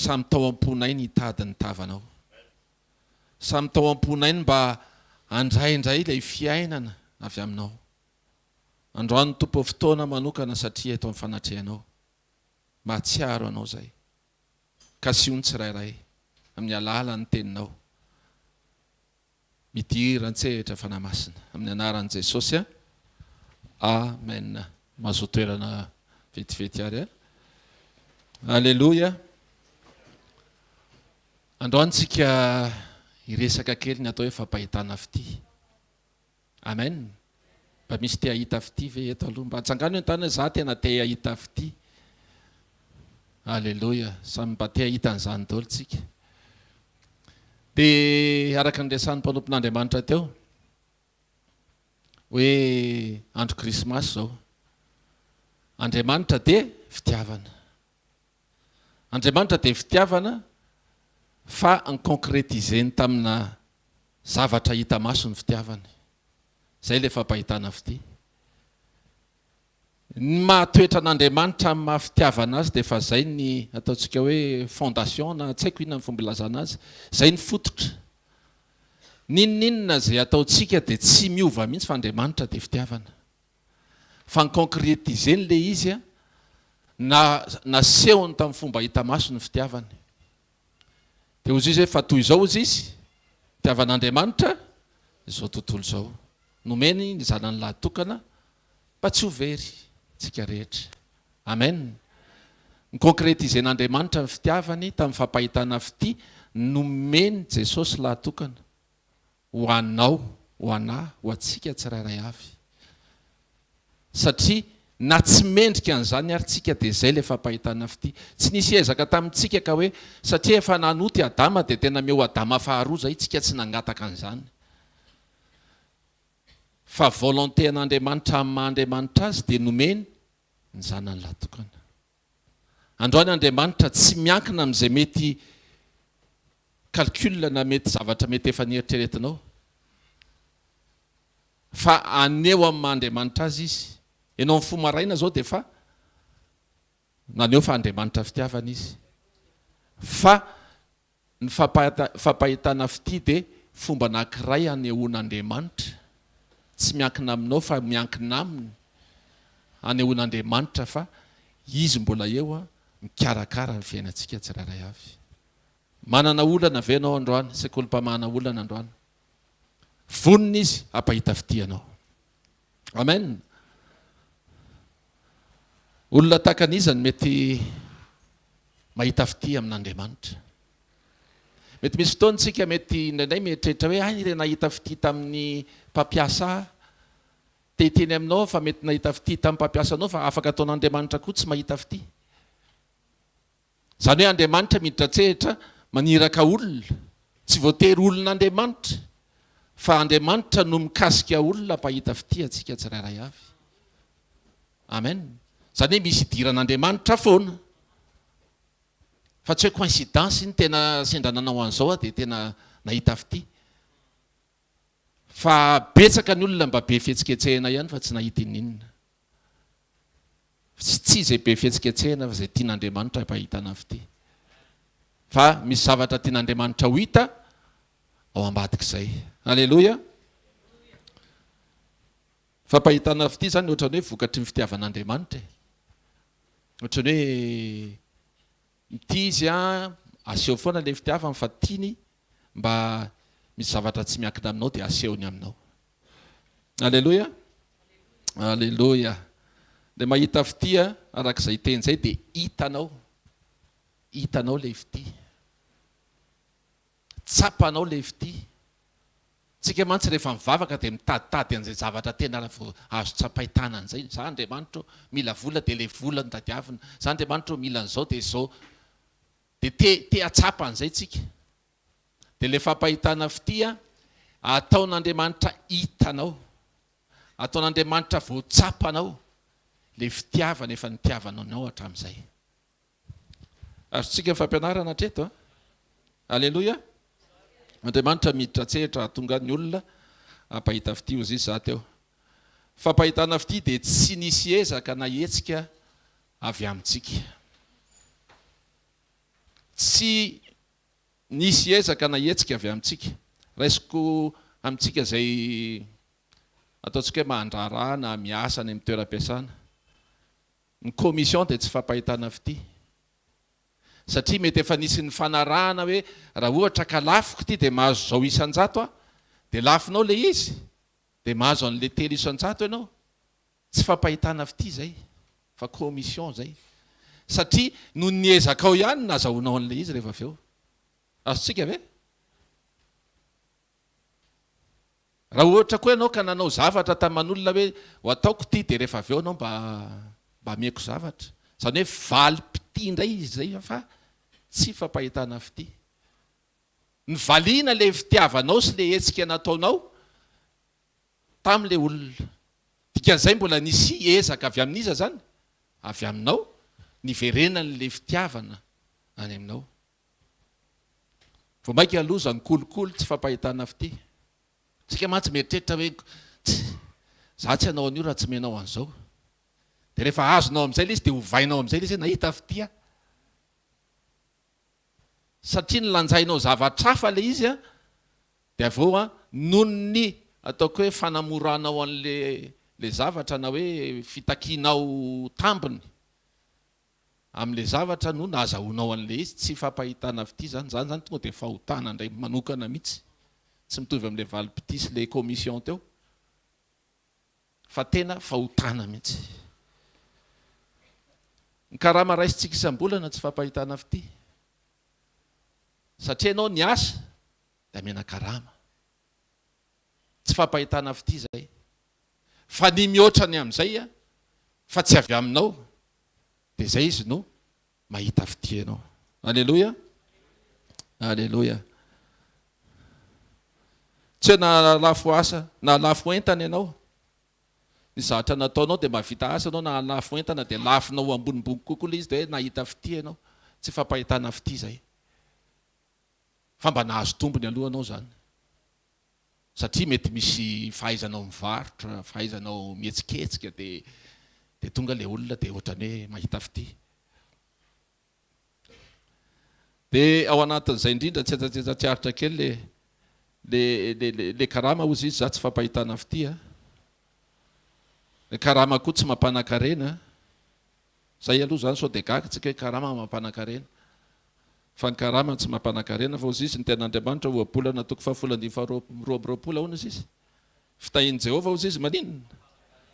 samy tao am-ponay ny hitady ny tavanao. Samy tao am-ponay mba andraindray ilay fiainana avy aminao. Androany tompo fotoana manokana satria eto amin'ny fanatrehanao. Mahatsiaro anao zay. Ka sy ony tsirairay amin'ny alalan'ny teninao. Midiran-tsehatra fanamasina amin'ny anaran'i Jesosy. Amen. Mahazo toerana vetivety ary. Alléluia. Androantsika iresaka kely ny atao hoe fampahitana fity. Amen. Mba misy te hahita fity ve eto aloha? Mba atsangano ny tana za tena te hahita fity. Alléluia. Samy mba te hahita an'izany daholo tsika. Dia araka ny resan'ny mpanompon'Andriamanitra teo hoe andro krismasy zao. Andriamanitra dia fitiavana. Andriamanitra dia fitiavana fa ny-concrétiseny tamina zavatra hita maso ny fitiavany. Zay le fampahitana fity. Ny mahatoetra an'Andriamanitra amin'ny mahafitiavana azy dia fa zay ny ataontsika hoe fondation na tsy haiko inona ny fomba ilazana azy. Zay ny fototra. Ninninona zay ataontsika dia tsy miova mihitsy fa Andriamanitra dia fitiavana. Fa ny-concrétiseny le izy nasehony tamin'ny fomba hita maso ny fitiavany. Dia ozy izy hoe fa toy izao ozy izy fitiavan'Andriamanitra izao tontolo izao. Nomeny ny zanany lahatokana mba tsy ho very tsika rehetra. Amen. Ny concrétisen'Andriamanitra ny fitiavany tamin'ny fampahitana fity nomeny Jesosy lahatokana ho anao, ho anahy, ho atsika tsirairay avy. Satria na tsy mendrika an'izany ary tsika dia zay le fampahitana fity. Tsy nisy ezaka tamintsika ka hoe satria efa nanoty Adama dia tena meo Adama faharoa zay tsika tsy nangataka an'izany. Fa volonté an'Andriamanitra amin'ny maha-Andriamanitra azy dia nomeny ny zanany lahatokana. Androany Andriamanitra tsy miankina amin'izay mety calcul na mety zavatra mety efa nieritreretinao. Fa aneo amin'ny maha-Andriamanitra azy izy. Ianao amin'ny fomaraina zao dia fa naneo fa Andriamanitra fitiavana izy. Fa ny fampahitana fity dia fomba anankiray anehoan'Andriamanitra. Tsy miankina aminao fa miankina aminy anehoan'Andriamanitra fa izy mbola eo mikarakara ny fiainantsika tsirairay avy. Manana olana ve ianao androany? Sekolim-pa manana olana androany. Vonona izy hampahita fity anao. Amen. Olona takan'izany mety mahita fity amin'Andriamanitra. Mety misy fotoantsika mety indraindray mieritreritra hoe ilay nahita fity tamin'ny mpampiasa teny aminao fa mety nahita fity tamin'ny mpampiasa anao fa afaka ataon'Andriamanitra koa tsy mahita fity. Zany hoe Andriamanitra miditra-tsehatra maniraka olona. Tsy voatery olon'Andriamanitra fa Andriamanitra no mikasika olona mpahita fity atsika tsirairay avy. Amen. Zany hoe misy idiran'Andriamanitra foana. Fa tsy hoe coïncidence ny tena sendra nanao an'izao dia tena nahita fity. Fa betsaka ny olona mba be fihetsiketsehana ihany fa tsy nahita inninona. Tsy izay be fihetsiketsehana fa izay tian'Andriamanitra mpahitana fity. Fa misy zavatra tian'Andriamanitra ho hita ao ambadik'izay. Alléluia. Fampahitana fity zany ohatrany hoe vokatry ny fitiavan'Andriamanitra. Ohatrany hoe ity izy aseho foana ilay fitiavany fa tiany mba misy zavatra tsy miankina aminao dia asehony aminao. Alléluia. Alléluia. Dia mahita fity arak'izay teny izay dia hitanao. Hitanao ilay fity. Tsapanao ilay fity. Tsika mantsy rehefa mivavaka dia mitaditady an'izay zavatra tena azo tsapaitana an'izay. Za Andriamanitra mila vola dia ilay vola no tadiavina. Za Andriamanitra mila an'izao dia izao. Dia te atsapa an'izay tsika. Dia ilay fampahitana fity ataon'Andriamanitra hitanao. Ataon'Andriamanitra voatsapanao. Ilay fitiavana efa nitiavanao anao hatramin'izay. Azotsika fampianarana hatreto. Alléluia. Andriamanitra miditra-tsehatra hatonga ny olona hampahita fity ozy izy za teo. Fampahitana fity dia tsy nisy ezaka na hetsika avy amintsika. tsy nisy ezaka na hetsika avy amintsika raisiko amintsika zay ataontsika hoe mahandrara na miasa ny amin'ny toeram-piasana ny commission dia tsy fampahitana fity satria mety efa nisy ny fanarahana hoe raha ohatra ka lafiko ity dia mahazo zao isan-jato a dia lafinao le izy dia mahazo an'le telo isan-jato ianao tsy fampahitana fity zay fa commission zay satria no ny ezakao ihany nazahoanao an'le izy rehefa avy eo azotsika ve raha ohatra koa ianao ka nanao zavatra taman'olona hoe ho ataoko ity dia rehefa avy eo anao mba meko zavatra zany hoe valim-pity indray izy zay fa tsy fampahitana fity ny valiana le fitiavanao sy le hetsika nataonao tamin'le olona dikan'izay mbola nisy ezaka avy amin'iza zany avy aminao niverenan'le fitiavana any aminao vao maika aloza ny kolokolo tsy fampahitana fity tsika mantsy mieritreritra hoe za tsy hanao an'io raha tsy menao an'izao dia rehefa azonao amin'izay le izy dia hovainao amin'izay le izy nahita fitya satria ny lanjainao zavatra hafa le izy a dia avao a noho ny ataoko hoe fanamoranao an'le zavatra na hoe fitakianao tambiny amin'le zavatra no nazahoanao an'le izy tsy fampahitana fity zany zany tonga dia fahotana indray manokana mihitsy tsy mitovy amin'le valim-pity sy le commission teo fa tena fahotana mihitsy ny karama raisitsika isam-bolana tsy fampahitana fity satria ianao ny asa dia mena karama tsy fampahitana fity zay fa ny mihoatra ny amin'izay a fa tsy avy aminao dia zay izy no mahita fity ianao alleloia alleloia tsy hoe na lafo asa na lafo entana ianao ny zavatra nataonao dia mahavita asa anao na lafo entana dia lafinao ambonimbony kokoa le izy dia hoe nahita fity ianao tsy fampahitana fity zay fa mba nahazo tombony alohanao zany satria mety misy fahaizanao mivarotra fahaizanao mihetsiketsika dia tonga le olona dia ohatrany hoe mahita fity dia ao anatin'izay indrindra tsy atsetsatsiaritra kely le karama ozy izy za tsy fampahitana fity a le karama koa tsy mampanankarena zay aloha zany sao dia gaga tsika hoe karama mampanankarena fa ny karama tsy mampanankarena fa ozy izy ny ten'Andriamanitra oabolana toko fahafolandimy faharoapolo ahoana izy izy fitahian'i Jehovah ozy izy maninona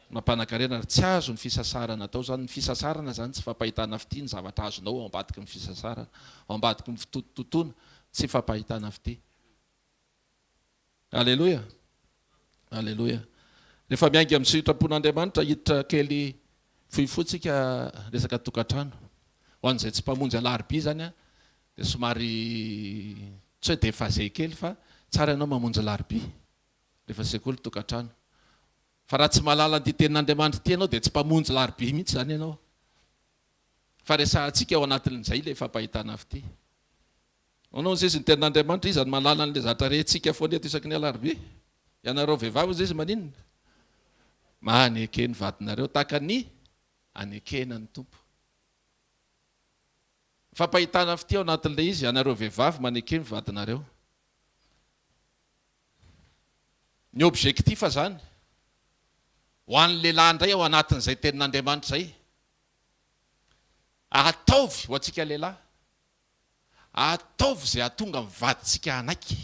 mampanankarena tsy azo ny fisasarana atao zany ny fisasarana zany tsy fampahitana fity ny zavatra azonao ao ambadiky ny fisasarana ao ambadiky ny fitototoana tsy fampahitana fity alleloia alleloia rehefa miainga amin'ny sitrapon'Andriamanitra hiditra kely fohifotsika resaka tokantrano ho an'izay tsy mpamonjy alaribia zany a dia somary tsy hoe dia efa zay kely fa tsara ianao mamonjy alaribia rehefa sekoly tokantrano fa raha tsy mahalala ny tenin'Andriamanitra ity ianao dia tsy mpamonjy laribia mihitsy zany ianao fa resahantsika ao anatin'izay le fampahitana fity anao zay izy ny tenin'Andriamanitra izy any mahalala n'le zavatra rehentsika foana eto isaky ny alaribia ianareo vehivavy zay izy maninona maneke ny vadinareo tahaka ny anekena ny tompo fampahitana fity ao anatin'le izy ianareo vehivavy maneke ny vadinareo ny objectifa zany ho an'ny lehilahy indray ao anatin'izay tenin'Andriamanitra zay ataovy ho antsika lehilahy ataovy zay atonga mivaditsika anaiky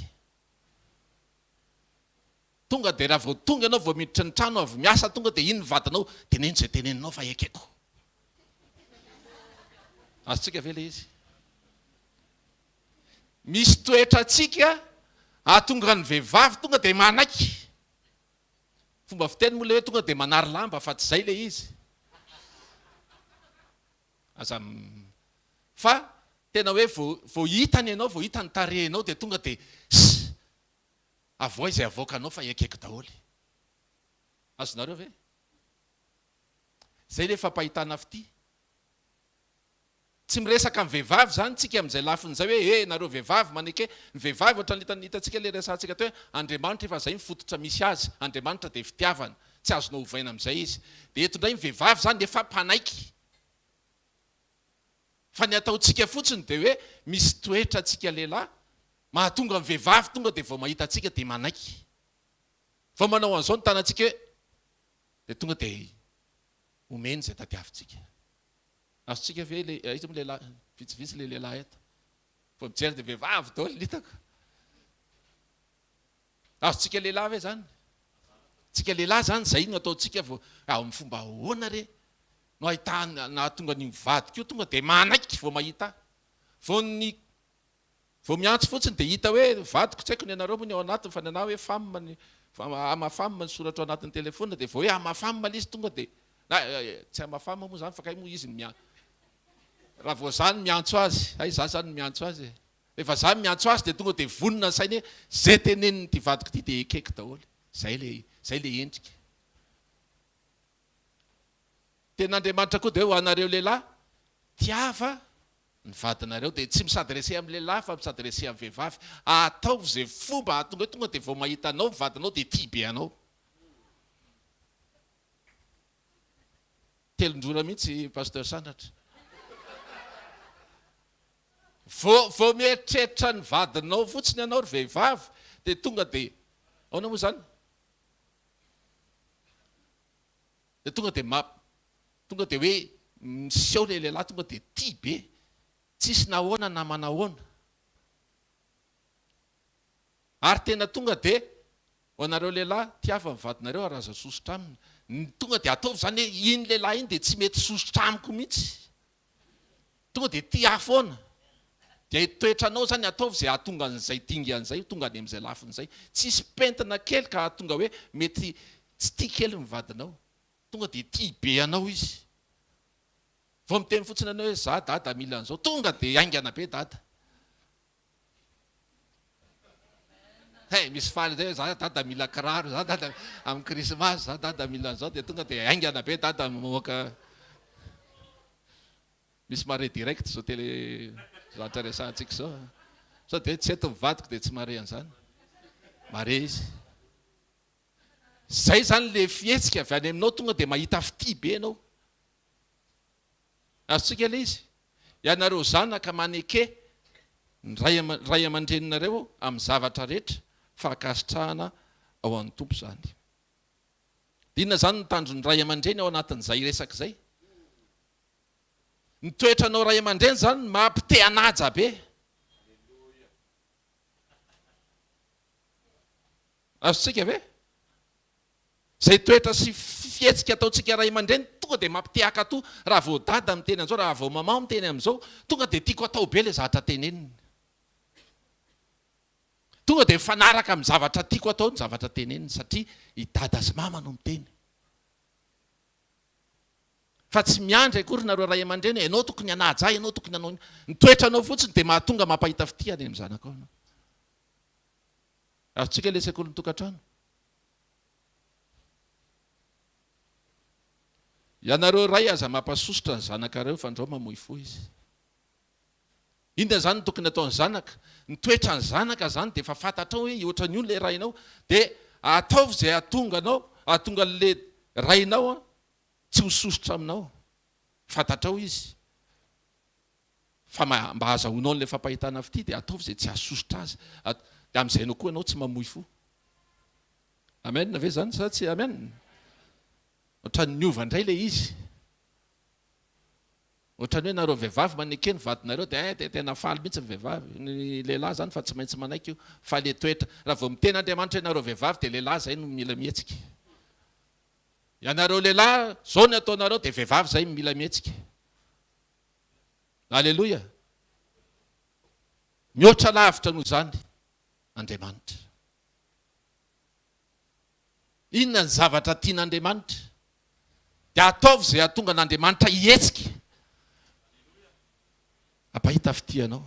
tonga dia raha vao tonga ianao vao miditra ny trano avy miasa tonga dia iny ny vadinao teneno zay teneninao fa ekeko azotsika ve le izy misy toetra atsika ahatonga ny vehivavy tonga dia manaiky fomba fiteny moa le hoe tonga dia manary lamba fa tsy zay le izy aza fa tena hoe vao hitany ianao vao hitany tarehinao dia tonga dia avoa izay avoakanao fa ekeko daholy azonareo ve zay le fampahitana fity tsy miresaka amin'ny vehivavy zany tsika amin'izay lafin'izay hoe nareo vehivavy maneke ny vehivavy ohatrany hitantsika le resantsika teo hoe Andriamanitra efa zay mifototra misy azy Andriamanitra dia fitiavana tsy azonao hovaina amin'izay izy dia eto indray ny vehivavy zany efa mpanaiky fa ny ataontsika fotsiny dia hoe misy toetra atsika lehilahy mahatonga ny vehivavy tonga dia vao mahita atsika dia manaiky. Vao manao an'izao ny tanantsika hoe dia tonga dia omeny izay tadiavintsika. Azontsika ve izy moa lehilahy vitsivitsy le lehilahy eto. Vao mijery dia vehivavy daholo ny hitako. Azontsika lehilahy ve zany? Tsika lehilahy zany izay no ataontsika vao amin'ny fomba ahoana re no ahitana nahatonga ny mivady koa tonga dia manaiky vao mahita. Vao miantso fotsiny dia hita hoe vadiko tsy haiko ny anareo moa ny ao anatiny fa ny anao hoe amafamma ny soratra ao anatin'ny telefona dia vao hoe amafamma izy tonga dia tsy amafamma moa zany fa kay moa izy raha vao zany miantso azy ay za zany miantso azy rehefa za miantso azy dia tonga dia vonona ny sainy hoe zay teneniny ty vadiko ty dia ekeko daholo. Zay le endrika. Ten'Andriamanitra koa dia ho anareo lehilahy tiava ny vadinareo dia tsy misadresé amin'ny lehilahy fa misadresé amin'ny vehivavy. Ataovy izay fomba ahatonga tonga dia vao mahita anao vadinao dia tia be anao. Telondrona mihitsy pasteur Sandratra. Vao mieritreritra ny vadinao fotsiny ianao ry vehivavy dia tonga dia ahoana moa zany? Dia tonga dia hoe miseho le lehilahy tonga dia tia be. Tsisy nahoana na manahoana. Ary tena tonga dia ho anareo lehilahy tiava ny vadinareo ary aza sosotra aminy. Tonga dia ataovy zany hoe iny lehilahy iny dia tsy mety sosotra amiko mihitsy. Tonga dia tia foana. Dia toetra anao zany ataovy izay ahatonga an'izay dingan'izay tonga any amin'izay lafin'izay. Tsisy pentina kely ka ahatonga hoe mety tsy tia kely ny vadinao. Tonga dia tia be anao izy. Vao miteny fotsiny anao hoe za dada mila an'izao tonga dia aingana be dada. Misy faly zay za dada mila kiraro, za dada amin'ny krismasy za dada mila an'izao dia tonga dia aingana be dada mamoaka. Misy mare direct zao tele zatra resantsika zao. Sao dia tsy eto mivadiko dia tsy mare an'izany. Mare izy. Zay zany le fihetsika avy any aminao tonga dia mahita fity be anao. Azontsika le izy. Ianareo zanaka maneke ny ray aman-dreninareo amin'ny zavatra rehetra fankasitrahana ao amin'ny tompo zany. Inona zany ny tanjon'ny ray aman-dreny ao anatin'izay resaka izay? Ny toetranao ray aman-dreny zany mampite hanaja be. Azontsika ve? Zay toetra sy fihetsika ataontsika ray aman-dreny tonga dia mampite haka-to. Raha vao dada miteny an'izao, raha vao mama miteny amin'izao, tonga dia tiako atao be le zavatra teneniny. Tonga dia fanaraka amin'ny zavatra tiako atao ny zavatra teneniny satria i dada sy mama no miteny. Fa tsy miandry akory nareo ray aman-dreny, ianao tokony hanaja, ianao tokony hanao ny toetranao fotsiny dia mahatonga mampahita fitiany amin'ny zanakao. Azontsika le sekoly ny tokantrano. Ianareo ray aza mampasosotra ny zanakareo fa andreo mamoy fo izy. Inona zany no tokony ataon'ny zanaka? Ny toetra ny zanaka zany dia efa fantatrao hoe ohatran'ny io le rainao dia ataovy izay ahatonga le rainao tsy ho sosotra aminao. Fantatrao izy. Fa mba azahoanao n'ilay fampahitana fity dia ataovy izay tsy hahasosotra azy. Dia amin'izay anao koa ianao tsy mamoy fo. Amen ve zany sa tsy amen? Ohatran'ny niova indray le izy. Ohatran'ny hoe nareo vehivavy maneke ny vadinareo dia tena faly mihitsy ny vehivavy. Ny lehilahy zany fa tsy maintsy manaiky io. Fa le toetra. Raha vao miteny Andriamanitra hoe nareo vehivavy dia lehilahy zay no mila mihetsika. Ianareo lehilahy zao ny ataonareo dia vehivavy zay mila mihetsika. Alleloia. Mihoatra lavitra noho zany Andriamanitra. Inona ny zavatra tian'Andriamanitra? Dia ataovy izay ahatonga an'Andriamanitra hihetsika. Ampahita fitianao.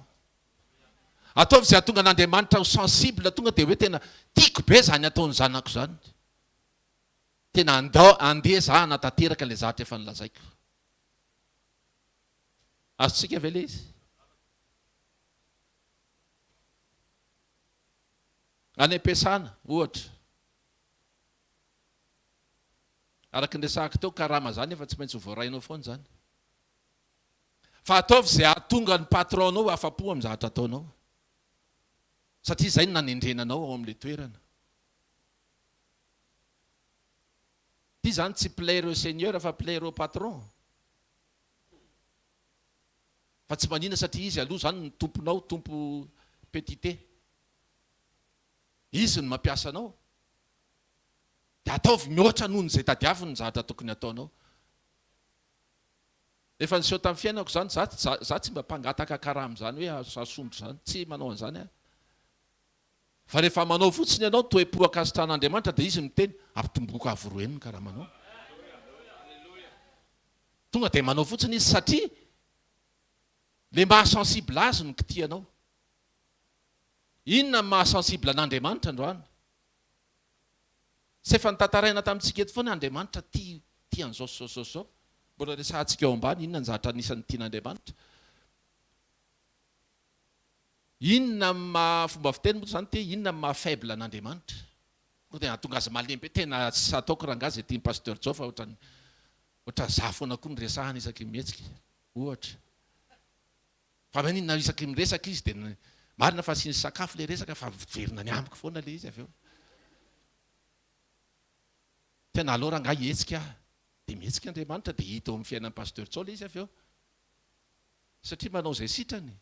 Ataovy izay ahatonga an'Andriamanitra ho sensible tonga dia hoe tena tiako be zany ataony zanako zany. Tena andeha za hanatanteraka ilay zavatra efa nilazaiko. Azontsika ve le izy? Any am-piasana ohatra. Araka ny resahako teo karama zany efa tsy maintsy ho voarainao foana zany. fa ataovy izay ahatonga ny patronao afa-po amin'ny zavatra ataonao, satria izay no nanendrenanao ao amin'ilay toerana. Ty zany tsy plaire au seigneur fa plaire au patron. Fa tsy manina satria izy aloha zany ny tomponao, tompo petité. Izy no mampiasa anao. Dia ataovy mihoatra noho izay tadiaviny ny zavatra tokony ataonao. Efa niseho tamin'ny fiainako zany, za tsy mba mpangataka karaha amin'izany hoe asombotra zany, tsy manao an'izany aho. Fa rehefa manao fotsiny ianao toe-po ankasitran'Andriamanitra dia izy miteny ampitomboka avoroeniny karaha manao. Tonga dia manao fotsiny izy satria le mahasensible azy no kitianao. Inona ny mahasensible an'Andriamanitra androany? Tsy efa nitantaraina tamintsika eto foana Andriamanitra tia an'izao. Mbola resahantsika eo ambany, inona ny zavatra anisan'ny tian'Andriamanitra? Inona fomba fiteny moa zany ty, inona maha faible an'Andriamanitra? Dia hahatonga azy malembe, tena tsy ataoko rangazy ety pasteur Jao fa ohatran za foana koa niresahana isaky mihetsika ohatra. Fa maninona isaky miresaka izy dia marina fa sy ny sakafo le resaka fa verina ny amiko foana le izy avy eo. Tena aloha rangahy hetsika dia mihetsika Andriamanitra dia hita eo amin'ny fiainan'ny pasteur Jao le izy avy eo. Satria manao izay sitrany,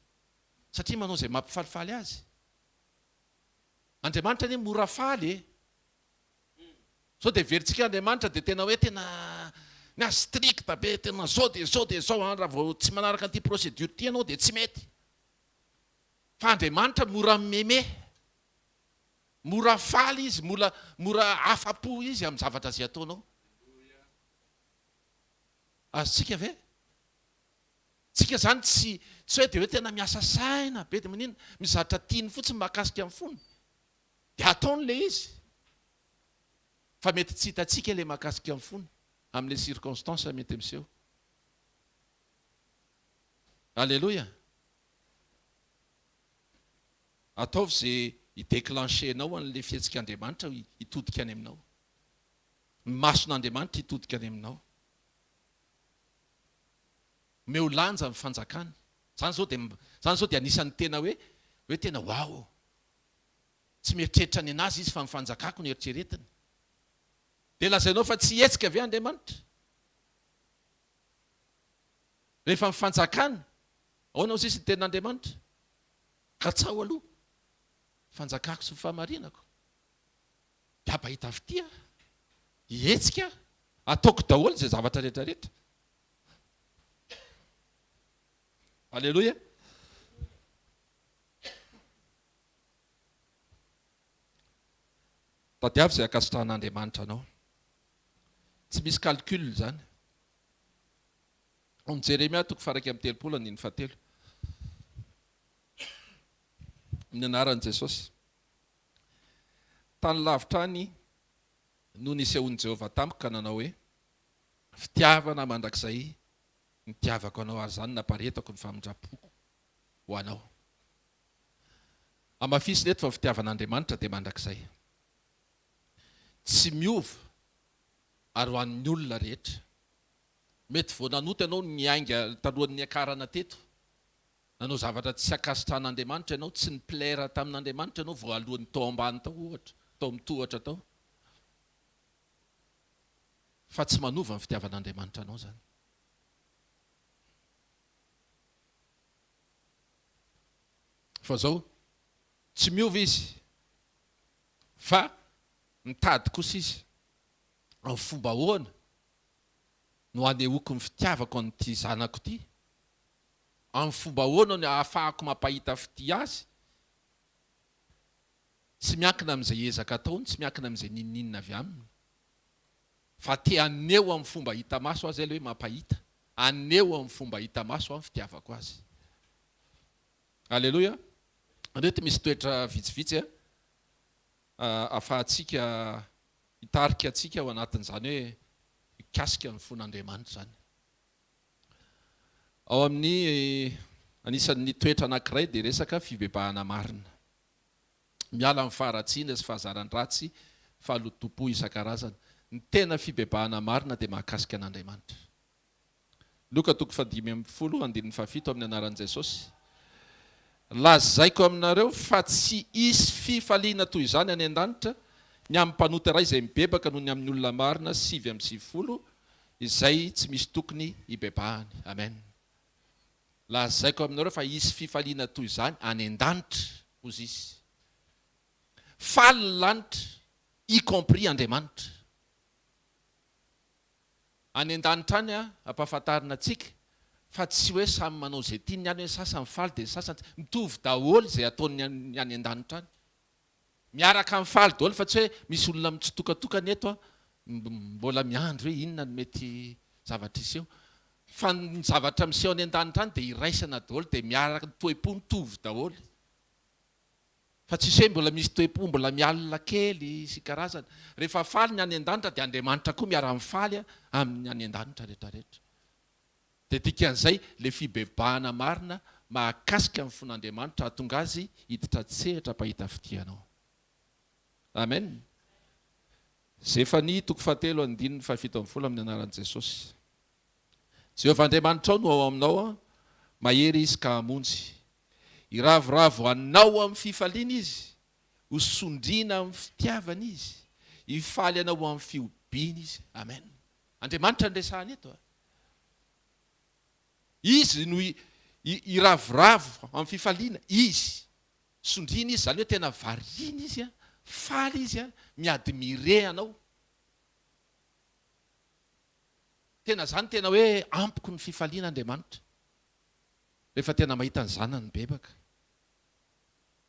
satria manao izay mampifalifaly azy. Andriamanitra ny mora faly e. Sao dia verintsika Andriamanitra dia tena hoe tena na stricte be, tena zao dia zao raha vao tsy manaraka an'ity procédure ty ianao dia tsy mety. Fa Andriamanitra mora meme, mora faly izy, mora afa-po izy amin'ny zavatra izay ataonao. Azontsika ve? Tsika zany tsy hoe dia hoe tena miasa saina be dia maninona, mizatra tiany fotsiny mahakasika amin'ny fony dia ataony le izy. Fa mety tsy hitantsika le mahakasika amin'ny fony amin'ilay circonstance mety miseho. Alléluia. Ataovy izay hidéclenchenao an'ilay fihetsik'Andriamanitra hitodika any aminao. Mason'Andriamanitra hitodika any aminao. Meo lanja amin'ny fanjakana. Zany zao dia anisan'ny tena hoe tena wao. Tsy mieritreritra ny anazy izy fa amin'ny fanjakako ny eritreretiny. Dia lazainao fa tsy hetsika ve Andriamanitra? Rehefa amin'ny fanjakana, ahoana ozy ny ten'Andriamanitra? Katsao aloha, fanjakako sy fahamarinako. Dia bahita fitia, hetsika, ataoko daholo izay zavatra rehetrarehetra. Alléluia. Tadiavy izay akasitran'Andriamanitra anao. Tsy misy calcul zany. Ny Jeremia toko 1:7 amin'ny anaran'i Jesosy. Tany lavitra any no nisehoan'i Jehovah tamiko ka nanao hoe fitiavana mandrakizay nitiavako anao ary zany naparetako ny famindrapoko ho anao. Amafisy neto fa fitiavan'Andriamanitra dia mandrakizay. Tsy miova ary ho an'ny olona rehetra. Mety vao nanota ianao niainga talohan'ny niakarana teto. Nanao zavatra tsy akasitran'Andriamanitra ianao, tsy niplaire tamin'Andriamanitra ianao vao alohan'ny tao ambany tao ohatra, tao mitohatra tao. Fa tsy manova ny fitiavan'Andriamanitra anao zany. Fa zao, tsy miova izy. Fa mitady kosa izy. Amin'ny fomba ahoana no anehoako ny fitiavako an'ity zanako ity. Amin'ny fomba ahoana no ahafahako mampahita fitia azy. Tsy miankina amin'izay ezaka ataony, tsy miankina amin'izay ninninina avy aminy. Fa te aneo amin'ny fomba hita maso azy ilay hoe mampahita. Aneo amin'ny fomba hita maso amin'ny fitiavako azy. Alléluia. Reto misy toetra vitsivitsy ahafahantsika hitarika antsika ao anatin'izany hoe mikasika ny fon'Andriamanitra zany. Ao amin'ny anisan'ny toetra anankiray dia resaka fibebahana marina. Miala amin'ny faharatsiana sy fahazaran-dratsy, fahalotom-po isan-karazany. Ny tena fibebahana marina dia mahakasika an'Andriamanitra. Luka 5:10 amin'ny anaran'i Jesosy. Lazaiko aminareo fa tsy isy fifaliana toy izany any an-danitra ny amin'ny mpanota iray izay mibebaka noho ny amin'ny olona marina 7:20 izay tsy misy tokony hibebahany. Amen. Lazaiko aminareo fa isy fifaliana toy izany any an-danitra ozy izy. Faly ny lanitra, y compris Andriamanitra. Any an-danitra any ampahafantarina antsika fa tsy hoe samy manao izay tiany ihany hoe sasany faly dia sasany mitovy daholo izay ataony any an-danitra any. Miaraka amin'ny faly daholo fa tsy hoe misy olona mitsitokatokana eto mbola miandro hoe inona no mety zavatra iseho. Fa ny zavatra miseho any an-danitra any dia iraisana daholo dia miaraka toe-po mitovy daholo. Fa tsy hoe mbola misy toe-po mbola mialina kely sy karazana. Rehefa faly ny any an-danitra dia Andriamanitra koa miara-mifaly amin'ny any an-danitra rehetrarehetra. Dia dikan'izay ilay fibebahana marina mahakasika amin'ny fon'Andriamanitra hahatonga azy hiditra tsehatra pahita fidianao. Amen. Zefania 4:7 amin'ny anaran'i Jesosy. Jehovah Andriamanitra no ao aminao, mahery izy ka hamonjy. Iravoravo anao amin'ny fifaliana izy, ho sondriana amin'ny fitiavana izy, hifaly anao amin'ny fiobiana izy. Amen. Andriamanitra ndresahany eto. Izy no iravoravo amin'ny fifaliana izy, sondriana izy, zany hoe tena variana izy, faly izy, miadmire anao. Tena zany tena hoe ampoko ny fifaliana Andriamanitra. Rehefa tena mahita ny zanany bebaka.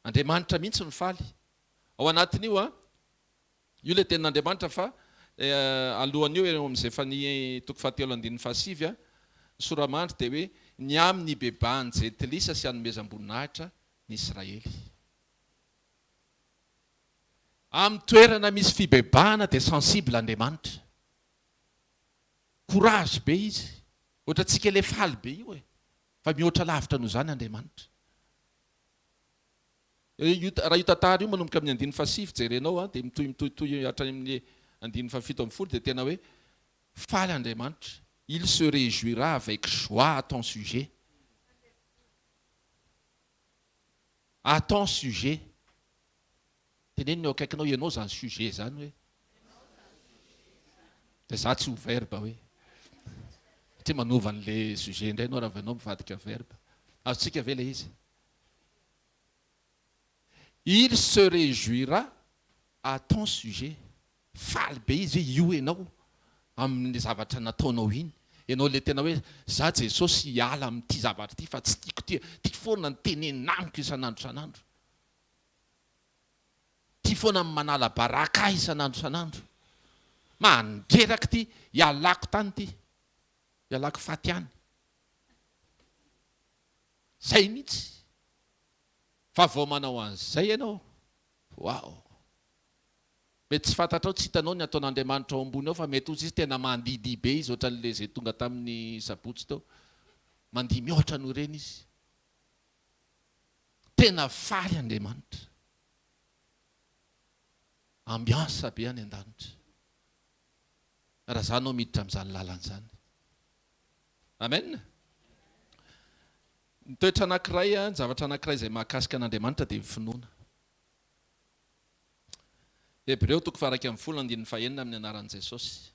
Andriamanitra mihitsy ny faly. Ao anatin'io io le tenin'Andriamanitra fa alohan'io eo amin'ny Zefania 4:7 soramandry dia hoe ny amin'ny bebahany jetilisa sy hanomezam-boninahitra ny Israely. Amin'ny toerana misy fibebahana dia sensible Andriamanitra. Courage be izy. Ohatra tsika ilay faly be io fa mihoatra lavitra noho izany Andriamanitra. Raha io tantara io manomboka amin'ny 9:7 jerenao dia mitohitohy hatrany amin'ny 9:7 dia tena hoe faly Andriamanitra. Il se réjouira avec joie à ton sujet. À ton sujet. Teneniny eo akaikinao ianao zany sujet zany hoe. Dia za tsy ho verbe hoe. Tsy manova an'ilay sujet indray ianao raha ianao mivadika verbe. Azontsika ve ilay izy? Il se réjouira à ton sujet. Faly be izy io ianao amin'ny zavatra nataonao iny. Ianao le tena hoe za Jesosy hiala amin'ity zavatra ity fa tsy tiako tia foana ny tenenamiko isan'andro. Tia foana ny manala baraka isan'andro. Mandreraka ity hialako tany ity. Hialako faty any. Zay mihitsy. Fa vao manao an'izay ianao. Wow. Mety tsy fantatrao tsy hitanao ny ataon'Andriamanitra ao ambony ao fa mety ozy izy tena mandidy be izy ohatra n'ilay izay tonga tamin'ny sabotsy tao. Mandihy mihoatra noho ireny izy. Tena faly Andriamanitra. Ambiansa be any an-danitra. Raha zany no miditra amin'izany lalan'izany. Amen. Ny toetra anankiray, ny zavatra anankiray izay mahakasika an'Andriamanitra dia ny finoana. Hebreo 1:9 amin'ny anaran'i Jesosy.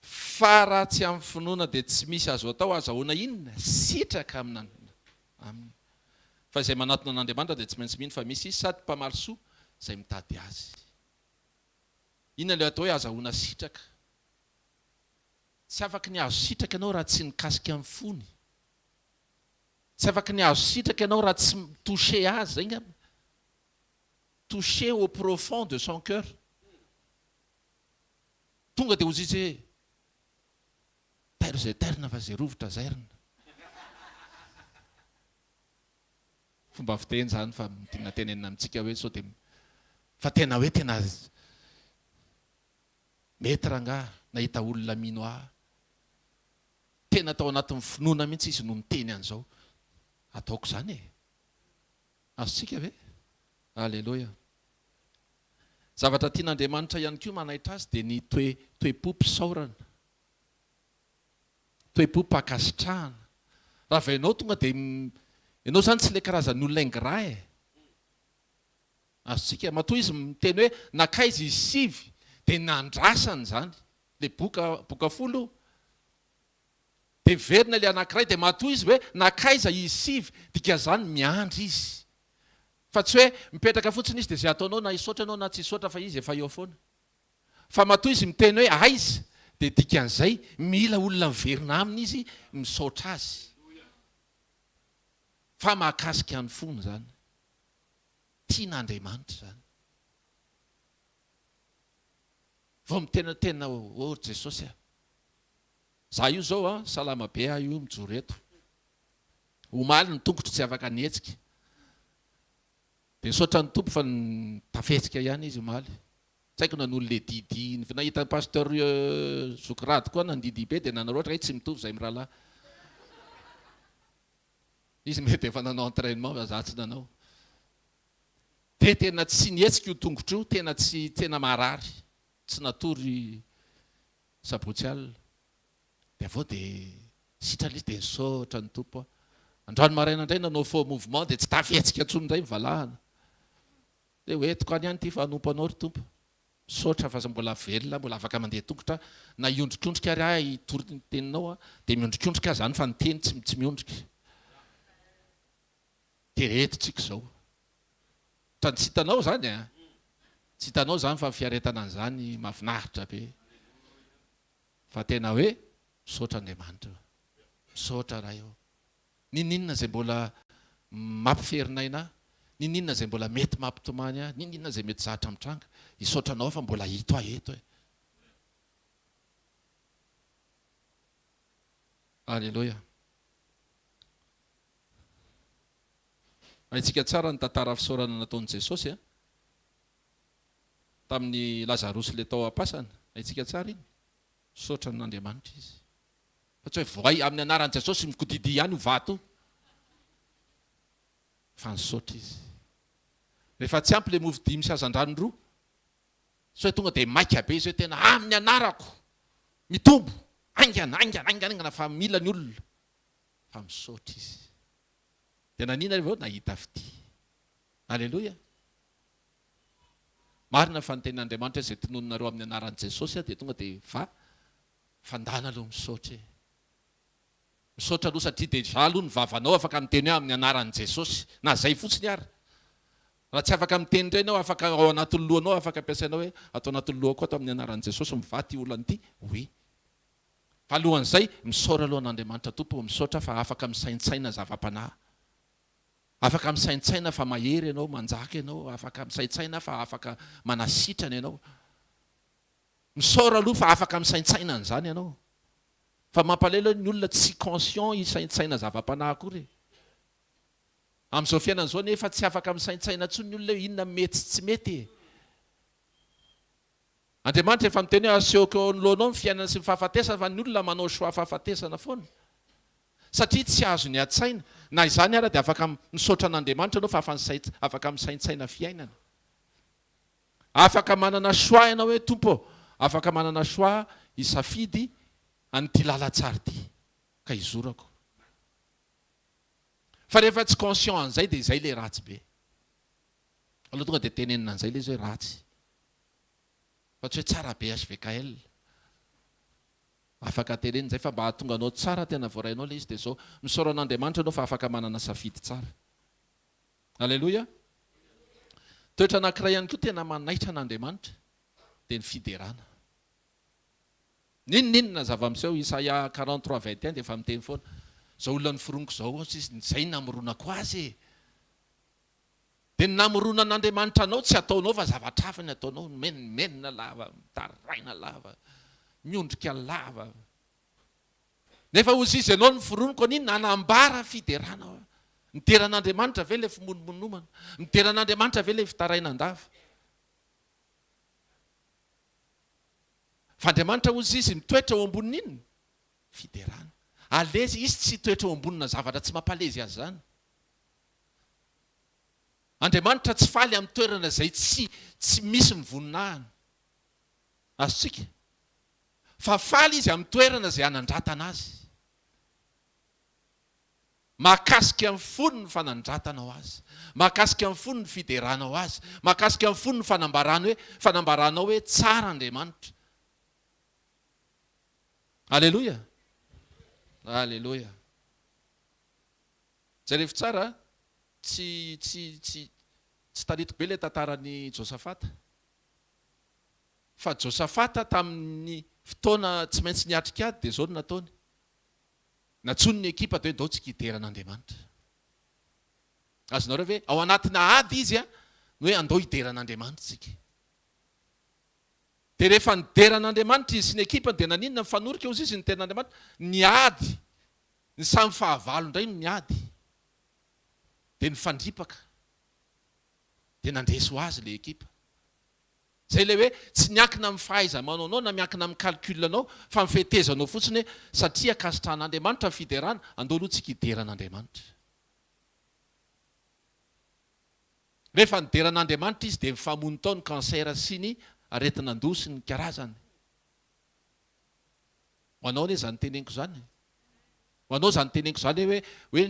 Fa raha tsy amin'ny finoana dia tsy misy azo atao azahoana inona? Sitraka aminy. Fa izay manatona an'Andriamanitra dia tsy maintsy mino fa misy sady mpamary soa izay mitady azy. Inona ilay atao hoe azahoana sitraka? Tsy afaka ny azo sitraka ianao raha tsy nikasika amin'ny fony. Tsy afaka ny azo sitraka ianao raha tsy touché azy, zay ngamba. Touché au profond de son cœur. Tonga dia ozy izy tairo izay tairina fa izay rovitra zairina. Fomba fiteny zany fa tiana tenenina amintsika hoe sao dia fa tena hoe tena mety rangahy nahita olona mino ahy. Tena tao anatin'ny finoana mihitsy izy no miteny an'izao. Ataoko zany azontsika ve? Alleluia. Zavatra tian'Andriamanitra ihany koa manaitra azy dia ny toe-po mpisaorana. toe-po-pakasitrahana raha vainao tonga dia ianao zany tsy ilay karazan'olona ingra azotsika matoa izy miteny hoe nakaiza izy sivy dia nandrasany zany le boka folo dia miverina le anankiray dia matoa izy hoe nakaiza izy sivy dika zany miandry izy fa tsy hoe mipetraka fotsiny izy dia zay ataonao na isotra anao na tsy isotra fa izy efa eo foana fa matoa izy miteny hoe aiza dia dikan'izay mila olona miverina aminy izy misaotra azy fa mahakasika ny fony zany tian'Andriamanitra zany vao mitenatena Jesosy za io zao salama be io mijoro eto omaly ny tongotro tsy afaka nihetsika dia nisaotra ny tompo fa tafetsika ihany izy omaly tsy haiko nanolo le didi nahita pasteur Zokrady koa nandidy be dia nanaroatra tsy mitovy zay mirahalahy izy mety efa nanao entraînement fa za tsy nanao dia tena tsy nihetsika io tongotro io tena tsy tena marary tsy natory sabotsy alina dia avao dia sitrana izy dia nisaotra ny tompo androany maraina indray nanao faux mouvement dia tsy tafetsika intsony indray mivalahana dia hoentiko any ihany ity fa hanompo anao ry tompo misaotra fa mbola velona mbola afaka mandeha tongotra na iondrikondrika ary itory ny teninao dia miondrikondrika zany fa ny teny tsy miondrika dia retintsika izao tra tsy hitanao zany tsy hitanao zany fa fiaretana an'izany mahafinaritra be fa tena hoe misaotra Andriamanitra misaotra raha eo ninona zay mbola mampiferinayna ninona zay mbola mety mampitomany ninona zay mety zahatra mitranga hisaotranao fa mbola hito eto Alleluia. Antsika tsara ny tantara fisaorana nataon'i Jesosy tamin'ny Lazarosy le tao am-pasana antsika tsara iny misaotra n'Andriamanitra izy fa tsy hoe voay amin'ny anaran'i Jesosy mikodidi ihany vato fa nisaotra izy rehefa tsy ampy le mofo dimy sy azan-drano roa tsy hoe tonga dia maika be izy hoe tena amin'ny anarako mitombo aingana fa mila ny olona fa misaotra izy dia nanina avao nahita fity Alleluia. Marina fa ny tenin'Andriamanitra izay tonononareo amin'ny anaran'i Jesosy dia tonga dia fandana aloha misaotra aloha satria dia aloha ny vavanao afaka miteny hoe amin'ny anaran'i Jesosy na zay fotsiny ary raha tsy afaka miteny indray ianao afaka ao anatin'ny lohanao afaka ampiasainao hoe atao anatin'ny lohako atao amin'ny anaran'i Jesosy mivaty olana ity oui fa alohan'izay misaora alohan'Andriamanitra tompo misaotra fa afaka misaintsaina zava-panahy afaka misaintsaina fa mahery ianao manjaka ianao afaka misaintsaina fa afaka manasitrana ianao misaora aloha fa afaka misaintsaina an'izany ianao fa mampalahelo ny olona tsy conscient hisaintsaina zava-panahy akory amin'izao fiainana izao nefa tsy afaka misaintsaina ntsony ny olona hoe inona mety sy tsy mety Andriamanitra efa miteny hoe asehoko eo anoloanao ny fiainana sy ny fahafatesana fa ny olona manao soa fahafatesana foana satria tsy azo ny atsaina na izany ara dia afaka misaotra an'Andriamanitra ianao fa afaka misaintsaina fiainana afaka manana soa ianao hoe tompo afaka manana soa hisafidy an'ity lalatsara ity ka izorako fa rehefa tsy conscient an'izay dia izay le ratsy be aloha tonga dia tenenina an'izay le izy hoe ratsy fa tsy hoe tsara be HVKL afaka tenenina izay fa mba hahatonga anao tsara tena voarainao le izy dia zao misaora an'Andriamanitra ianao fa afaka manana safidy tsara Alleluia. Toetra anankiray ihany koa tena manaitra an'Andriamanitra dia ny fiderana ninona zava-miseho Isaia 43:21 dia efa miteny foana zao olona ny foroniko zao izy zay namoronako azy dia ny namorona an'Andriamanitra anao tsy ataonao fa zavatra hafa ny ataonao menina lava mitaraina lava miondrika lava nefa ozy izy ianao ny foroniko ninona anambara fiderana mideran'Andriamanitra ve le fimonomonomana mideran'Andriamanitra ve le fitaraina andava fa Andriamanitra ozy izy mitoetra eo ambonina inona fiderana alezy izy tsy toetra eo ambonina zavatra tsy mampalezy azy zany Andriamanitra tsy faly amin'ny toerana izay tsy misy mivoninahana azotsika fa faly izy amin'ny toerana izay hanandratana azy mahakasika amin'ny fony ny fanandratanao azy, mahakasika amin'ny fony ny fideranao azy, mahakasika amin'ny fony ny fanambaranao hoe tsara Andriamanitra. Alleloia, alleloia. Jerevy tsara, tsy taritiko be ilay tantarany Josafata. Fa Josafata tamin'ny fotoana tsy maintsy niatrika ady dia zao no nataony. Natsony ny ekipa dia hoe ndao tsika hideran'Andriamanitra. Azonareo ve ao anatina ady izy a, hoe andao hideran'Andriamanitra tsika. Dia rehefa nideran'Andriamanitra izy sy ny ekipany dia naninona mifanorika ozy izy ny teran'Andriamanitra? Ny ady, ny samy fahavalo indray no ny ady. Dia nifandripaka. Dia nandresy ho azy ilay ekipa. Zay ilay hoe tsy miankina amin'ny fahaiza-manao anao na miankina amin'ny calcul anao fa mifetezanao fotsiny hoe satria akasitran'Andriamanitra ny fiderana, andao aloha tsika hideran'Andriamanitra. Rehefa nideran'Andriamanitra izy dia mifamono tao ny kansera sy ny aretin'an-doha sy ny karazany. Ho anao anie izany teneniko izany. Ho anao izany teneniko izany hoe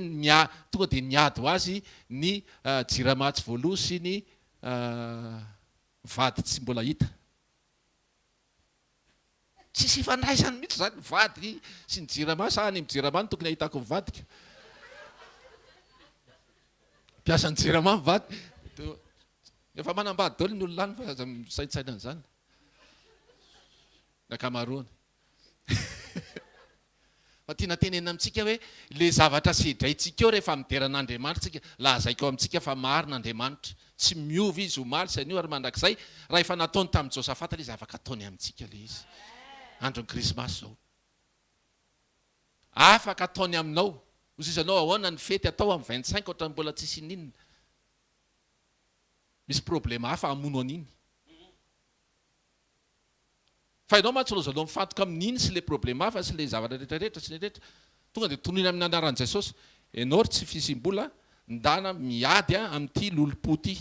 tonga dia niady ho azy ny jirama tsy voaloha sy ny vady tsy mbola hita. Tsisy ifandraisany mihitsy izany vady sy ny jirama, sa any amin'ny jirama tokony ahitako ny vadika. Mpiasa ny jirama ny vady. Efa manambady daholo ny olona any fa misaintsaina an'izany. Ny ankamaroany. Fa tiana tenena amintsika hoe ilay zavatra sedraintsika eo rehefa mideran'Andriamanitra tsika, lazaiko amintsika fa marin'Andriamanitra. Tsy miova izy ho maly sy anio ary mandrakizay. Raha efa nataony tamin'ny Josafata ilay izy afaka ataony amintsika ilay izy. Andron'ny Krismasy izao. Afaka ataony aminao. Hozy izy anao ahoana ny fety atao amin'ny 25 ohatran'ny mbola tsisy ninona. Misy problema hafa hamono an'iny. Fa ianao matsylozanao mifantoka amin'iny sy ilay problema hafa sy ilay zavatra rehetrarehetra sy rehetra. Tonga dia tonina amin'ny anaran'i Jesosy. Ianao tsy fisim-bola ndana miady amin'ity lolopo ity.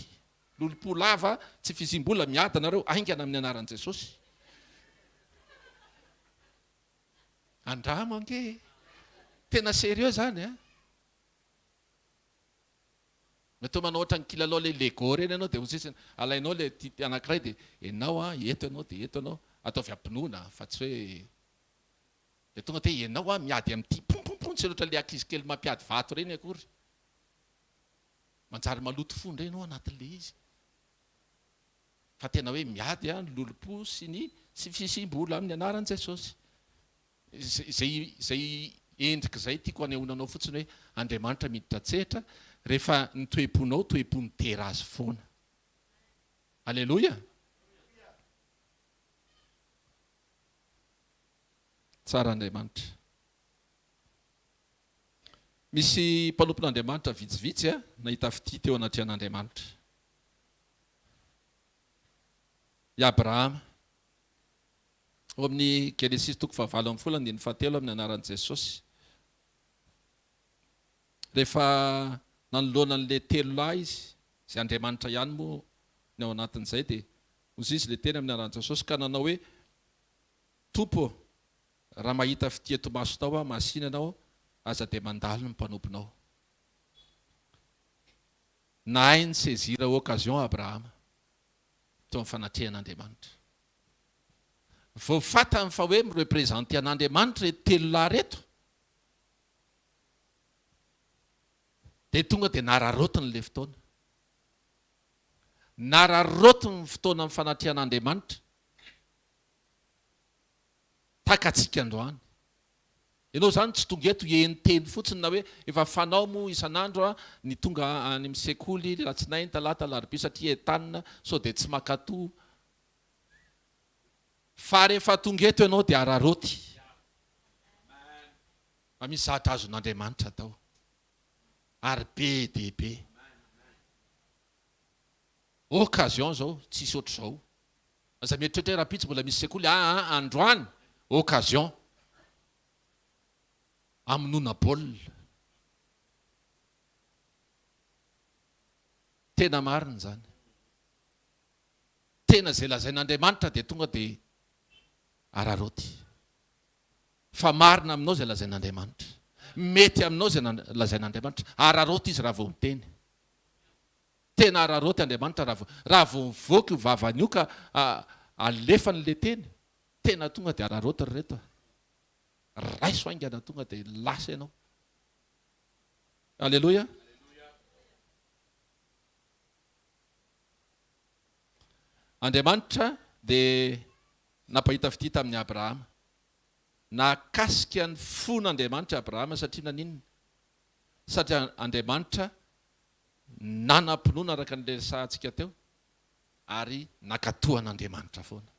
Lolopo lava tsy fisim-bola miady anareo aingana amin'ny anaran'i Jesosy. Andramo ange. Tena sérieux zany a. Mety manao ohatra ny kilalao ilay Lego reny ianao dia hozisina alainao ilay anankiray dia ianao eto ianao dia eto ianao ataovy ampinoana fa tsy hoe dia tonga dia ianao miady amin'ity pompompony tsy loatra ilay ankizy kely mampiady vato reny akory. Manjary maloto fo indray ianao anatin'ilay izy. Fa tena hoe miady ny lolopo sy ny sy fisim-bola amin'ny anaran'i Jesosy. Zay endrika izay tiako hanehoananao fotsiny hoe Andriamanitra miditra tsehatra rehefa ny toe-ponao toe-pony tera azy foana. Alleloia. Tsara Andriamanitra. Misy mpanompon'Andriamanitra vitsivitsy nahita fity teo anatrehan'Andriamanitra. I Abrahama. Ao amin'ny Genesis 4:7 amin'ny anaran'i Jesosy. Rehefa nanoloana an'ilay telo lahy izy, izay Andriamanitra ihany moa ny ao anatin'izay dia hozy izy ilay teny amin'ny anaran'i Jesosy ka nanao hoe Tompo, raha mahita fity eto maso tao masina anao, aza dia mandalo ny mpanomponao. Nahay ny saisir occasion Abrahama teo amin'ny fanatrehan'Andriamanitra. Vao fatany fa hoe mirepresenté an'Andriamanitra reto telo lahy reto, dia tonga dia nararotiny ilay fotoana. Nararotiny ny fotoana amin'ny fanatrehan'Andriamanitra takatsika androany. Ianao izany tsy tonga eto enteny fotsiny na hoe efa fanao moa isan'andro ny tonga any amin'ny sekoly latsinainy talata alarobia satria entanina sao dia tsy makatoa. Fa rehefa tonga eto ianao dia araroty. Fa misy zavatra azon'Andriamanitra tao. Ary be dia be. Occasion zao, tsisy ohatr' izao. Aza mieritreritra raha-pitsy mbola misy sekoly, androany, occasion. Amonoana baolina. Tena marina izany. Tena izay lazain'Andriamanitra dia tonga dia araroty. Fa marina aminao izay lazain'Andriamanitra. mety aminao zay lazain'Andriamanitra. Araroty izy raha vao miteny. Tena araroty Andriamanitra raha vao mivoaka io vavany io ka alefany le teny. Tena tonga dia araroty ry reto. Raiso aingana tonga dia lasa ianao. Alleloia. Andriamanitra dia napahita fity tamin'ny Abrahama. Nakasika ny fon'Andriamanitra Abrahama satria naninona? Satria Andriamanitra nanam-pinoana araka n'ilay resahantsika teo ary nakatohan'Andriamanitra foana.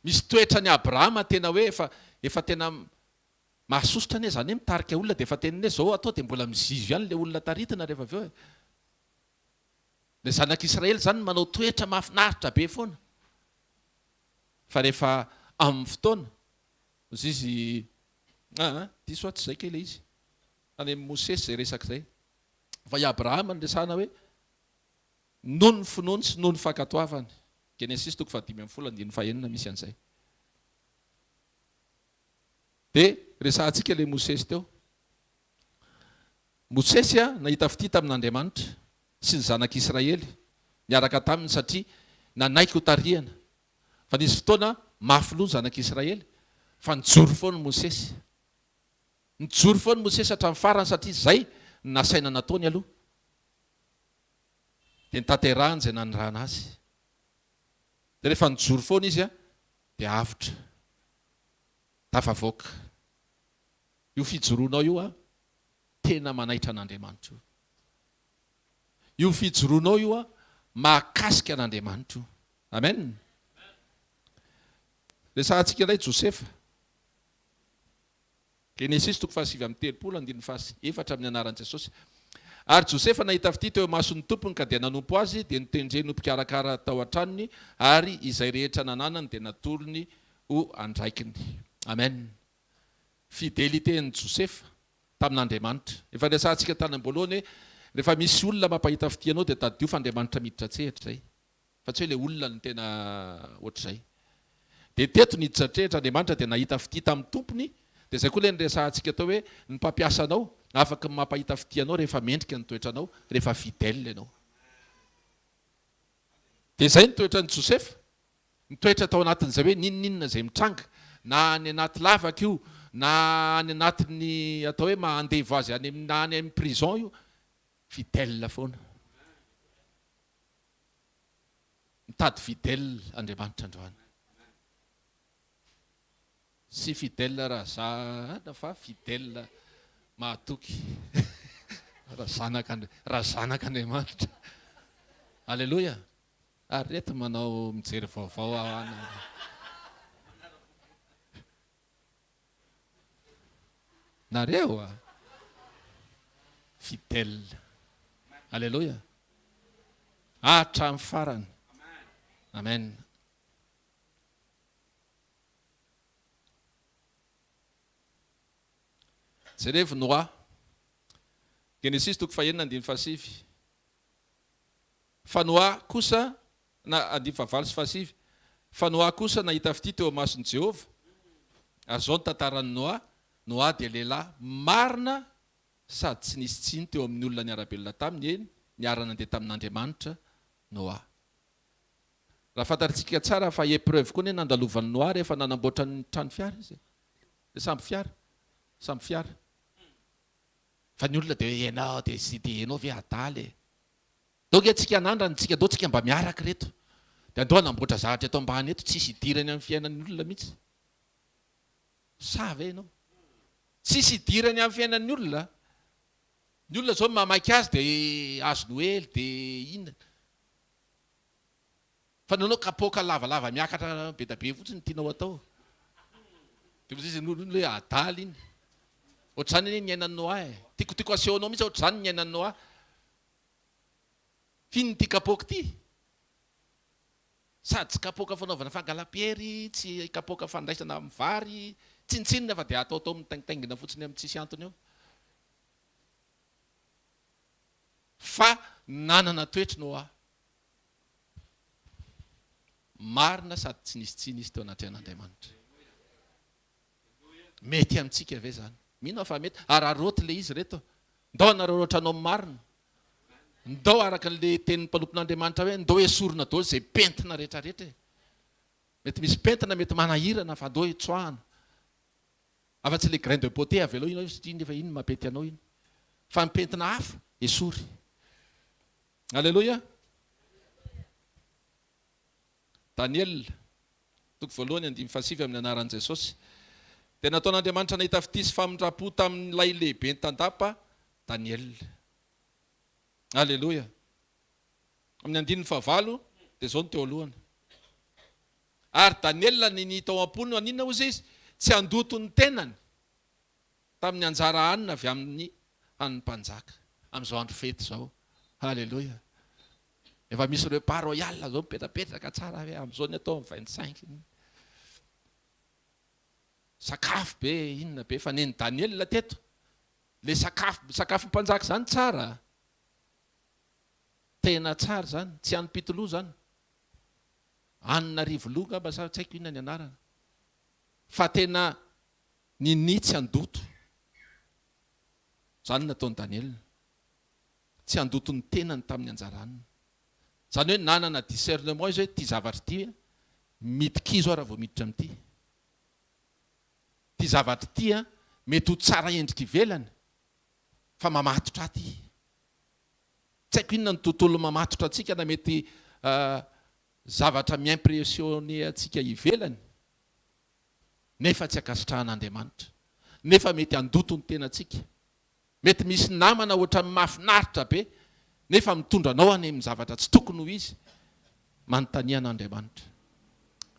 Misy toetra ny Abrahama tena hoe efa tena mahasosotra anie zany hoe mitarika olona dia efa teniny hoe zao atao dia mbola mizizo ihany ilay olona taritina rehefa avy eo. Ny zanak'Israely zany manao toetra mahafinaritra be foana. Fa rehefa amin'ny fotoana izy diso tsy izay kely izy. Any amin'ny Mosesy izay resaka izay. Fa i Abrahama ny resahana hoe noho ny finoany sy noho ny fankatoavany. Genesis 5:15 misy an'izay. Dia resahantsika ilay Mosesy teo. Mosesy nahita fity tamin'Andriamanitra sy ny zanak'Israely niaraka taminy satria nanaiky ho tarihana. Fa nisy fotoana mafy loha ny zanak'Israely fa nijoro foana Mosesy. Nijoro foana Mosesy hatramin'ny farany satria izay nasaina nataony aloha. Dia nitanterahany izay nanirahana azy. Dia rehefa nijoro foana izy dia avotra. Tafavoaka. Io fijoroanao io tena manaitra an'Andriamanitra io. Io fijoroanao io mahakasika an'Andriamanitra io. Amen. Resahantsika ilay Josefa. Genesis 7:7 amin'ny anaran'i Jesosy. Ary Josefa nahita fity teo mason'ny tompony ka dia nanompo azy dia nitendreny ho mpikarakara tao an-tranony ary izay rehetra nananany dia natolony ho andraikiny. Amen. Fidélité-ny Josefa tamin'Andriamanitra. Efa resahantsika tany am-boalohany rehefa misy olona mampahita fity anao dia tadio fa Andriamanitra miditra tsehatra zay. Fa tsy hoe ilay olona ny tena ohatr'izay. Dia teto niditra trehitra Andriamanitra dia nahita fity tamin'ny tompony. Dia izay koa ilay resahantsika tao hoe ny mpampiasa anao afaka mampahita fity anao rehefa mendrika ny toetranao, rehefa fidèle ianao. Dia izay ny toetran'ny Josefa. Ny toetra tao anatin'izay hoe ninninona izay mitranga, na any anaty lavaka io, na any anatin'ny atao hoe mandevo azy any amin'ny prison io, fidèle foana. Mitady fidèle Andriamanitra androany. Sy fidèle razana fa fidèle mahatoky. Raha zanak'Andriamanitra. Alleloia. Ary reto manao mijery vaovao ana. Nareo fidèle. Alleloia. Hatramin'ny farany. Amen. Jerevy Noa. Genesis 1:7. Fa Noa kosa na 5:7. Fa Noa kosa nahita fity teo mason'i Jehova. Ary zao ny tantaran'i Noa. Noa dia lehilahy marina sady tsy nisy tsiny teo amin'ny olona niara-belona taminy eny, niara nandeha tamin'Andriamanitra Noa. Raha fantatsika tsara fa épreuve koa ny nandalovan'ny Noa rehefa nanamboatra ny trano fiara izy. Samby fiara. Fa ny olona dia ianao dia sy dia ianao ve adaly. Doge antsika anandrany tsika do tsika mba miaraka reto. Dia andao namboatra zavatra eto ambany eto tsisy idirany amin'ny fiainan'ny olona mihitsy. Sa ve ianao? Tsisy idirany amin'ny fiainan'ny olona. Ny olona zao mamaky azy dia azo Noely dia inona. Fa nanao kapoaka lavalava miakatra be da be fotsiny tianao atao. Dia izy ny olona hoe adaly iny. Ohatr'izany ny iainan'ny Noa. Tiako asehonao mihitsy ohatr'izany ny iainan'ny Noa. Fino ty kapoaka ty. Sady tsy kapoaka fanaovana fangalapiery, tsy kapoaka fandraisana amin'ny vary, tsinitsinina fa dia atao mitaingitaingina fotsiny amin'ny tsisy antony eo. Fa nanana toetra Noa. Marina sady tsy nisy tsiny izy teo anaty an'Andriamanitra. mety amintsika ve zany mino fa mety araroty le izy reto ndao anareo ohatranao marina ndao araka le tenin'ny mpanompon'Andriamanitra hoe ndao esorina daholo zay pentina rehetrarehetra mety misy pentina mety manahirana fa ndao etsoahana afa-tsy le grain de beauté avy aloha ino satria nefa iny mapety anao iny fa mipentina hafa esory alleloia Daniel toko voalohany 5 amin'ny anaran'i Jesosy dia nataon'Andriamanitra nahita fitisy famindrapo tamin'ilay lehibe ny tandapa Daniel alleloia amin'ny 9 dia zao ny teo alohany ary Daniel ny tao am-pony anina ozy izy tsy andoto ny tenany tamin'ny anjara hanina avy amin'ny hanim-panjaka amin'izao andro fety zao alleloia efa misy ireo pas royal zao mipetrapetraka tsara hoe amin'izao ny atao 25 sakafo be inona be fa neny Daniel teto le sakafo mpanjaka zany tsara tena tsara zany tsy hanim-pitoloha zany hanina rivoloha ngamba sa tsy haiko inona ny anarana fa tena ninitsy andoto zany nataony Daniel tsy andoto ny tenany tamin'ny anjaraniny zany hoe nanana discernement izy hoe ty zavatra ty mitikizo raha vao miditra amin'ity ty zavatra ty mety ho tsara endrika ivelany fa mamatotra aty tsy haiko inona ny tontolo mamatotra atsika na mety zavatra miimpressionné atsika ivelany nefa tsy akasitrahan'Andriamanitra nefa mety andoto ny tena atsika mety misy namana ohatra mafinaritra be nefa mitondra anao any amin'ny zavatra tsy tokony ho izy manontanian'Andriamanitra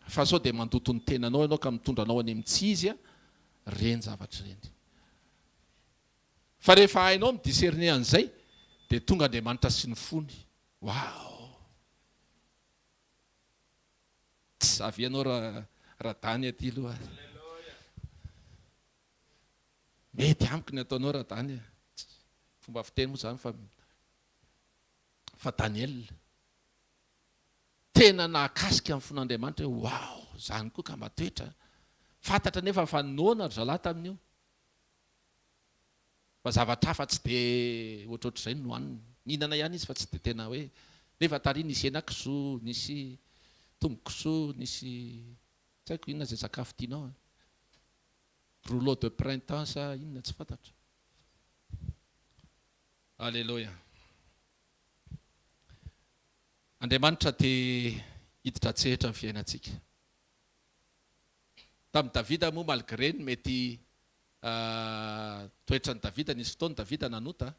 fa sao dia mandoto ny tenanao ianao ka mitondra anao any amin'ny tsy izy reny zavatra reny fa rehefa hainao midiscerner an'izay dia tonga Andriamanitra sy ny fony wow tsy avy ianao raha dany aty aloha mety amiko ny ataonao raha dany fomba fiteny moa zany fa Daniel tena nahakasika amin'ny fon'Andriamanitra hoe wow zany koa ka matoetra fantatra nefa fa noana ry zalahy tamin'io fa zavatra hafa tsy dia ohatrohatr'izay no haniny mihinana ihany izy fa tsy dia tena hoe nefa tary nisy hena-kisoa nisy tombo-kisoa nisy tsy haiko inona zay sakafo tianao rouleau de printemps sa inona tsy fantatra alleloia Andriamanitra dia hiditra tsehatra amin'ny fiainantsika tamin'ny Davida moa malgré ny mety toetra ny Davida nisy fotoany Davida nanota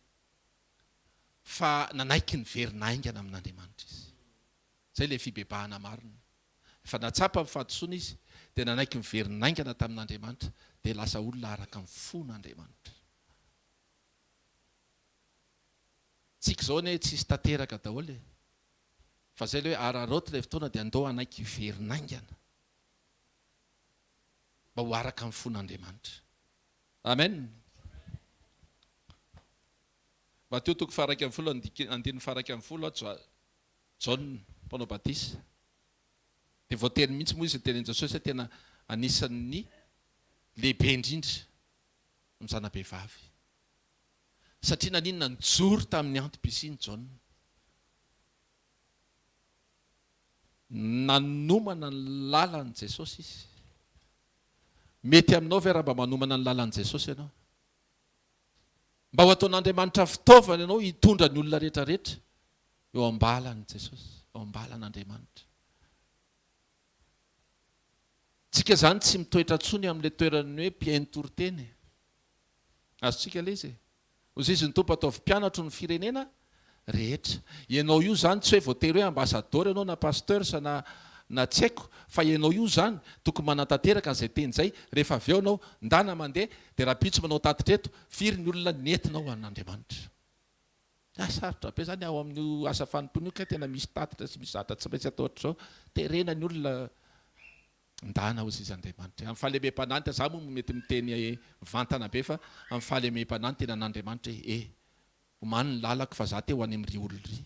fa nanaiky ny verinaingana amin'Andriamanitra izy zay le fibebahana marina fa natsapa amin'ny fahadisoana izy dia nanaiky ny verinaingana tamin'Andriamanitra dia lasa olona araka ny fon'Andriamanitra tsika zao ne tsisy tanteraka daholo fa zay le hoe araroty ilay fotoana dia andao anaiky verinaingana mba ho araka ny fon'Andriamanitra amen Matteo toko 1:10 andiny 1:10 John mpanao batisa dia voateny mihitsy moa izy tenin Jesosy hoe tena anisan'ny lehibe indrindra ny zanabehivavy satria naninona nijoro tamin'ny antom-pisiany John nanomana ny lalan'i Jesosy izy mety aminao ve raha mba manomana ny lalan'i Jesosy ianao mba ho ataon'Andriamanitra fitaovana ianao hitondra ny olona rehetrarehetra eo ambalan'i Jesosy eo ambalan'Andriamanitra tsika zany tsy mitoetra tsony amin'ilay toerany hoe mpiaino-toroteny azotsika le izy ozy izy ny tompo ataovy mpianatro ny firenena rehetra ianao io zany tsy hoe voatery hoe ambassadeur ianao na pasteur sa na tsy haiko fa ianao io zany tokony manatanteraka an'izay teny zay rehefa avy eo anao ndana mandeha dia raha pitso manao tatitreto firy ny olona nentinao an'Andriamanitra sarotra be zany ao amin'ny asa fanompony io ka tena misy tatitra sy misy zatra tsy maintsy atao ohatr'izao terena ny olona ndana ozy izy Andriamanitra amin'ny fahalemem-pananitra za moa mety miteny mivantana be fa amin'ny fahalemem-pananitra tena an'Andriamanitra hoe omany ny lalako fa za te ho any amin'ry olona ry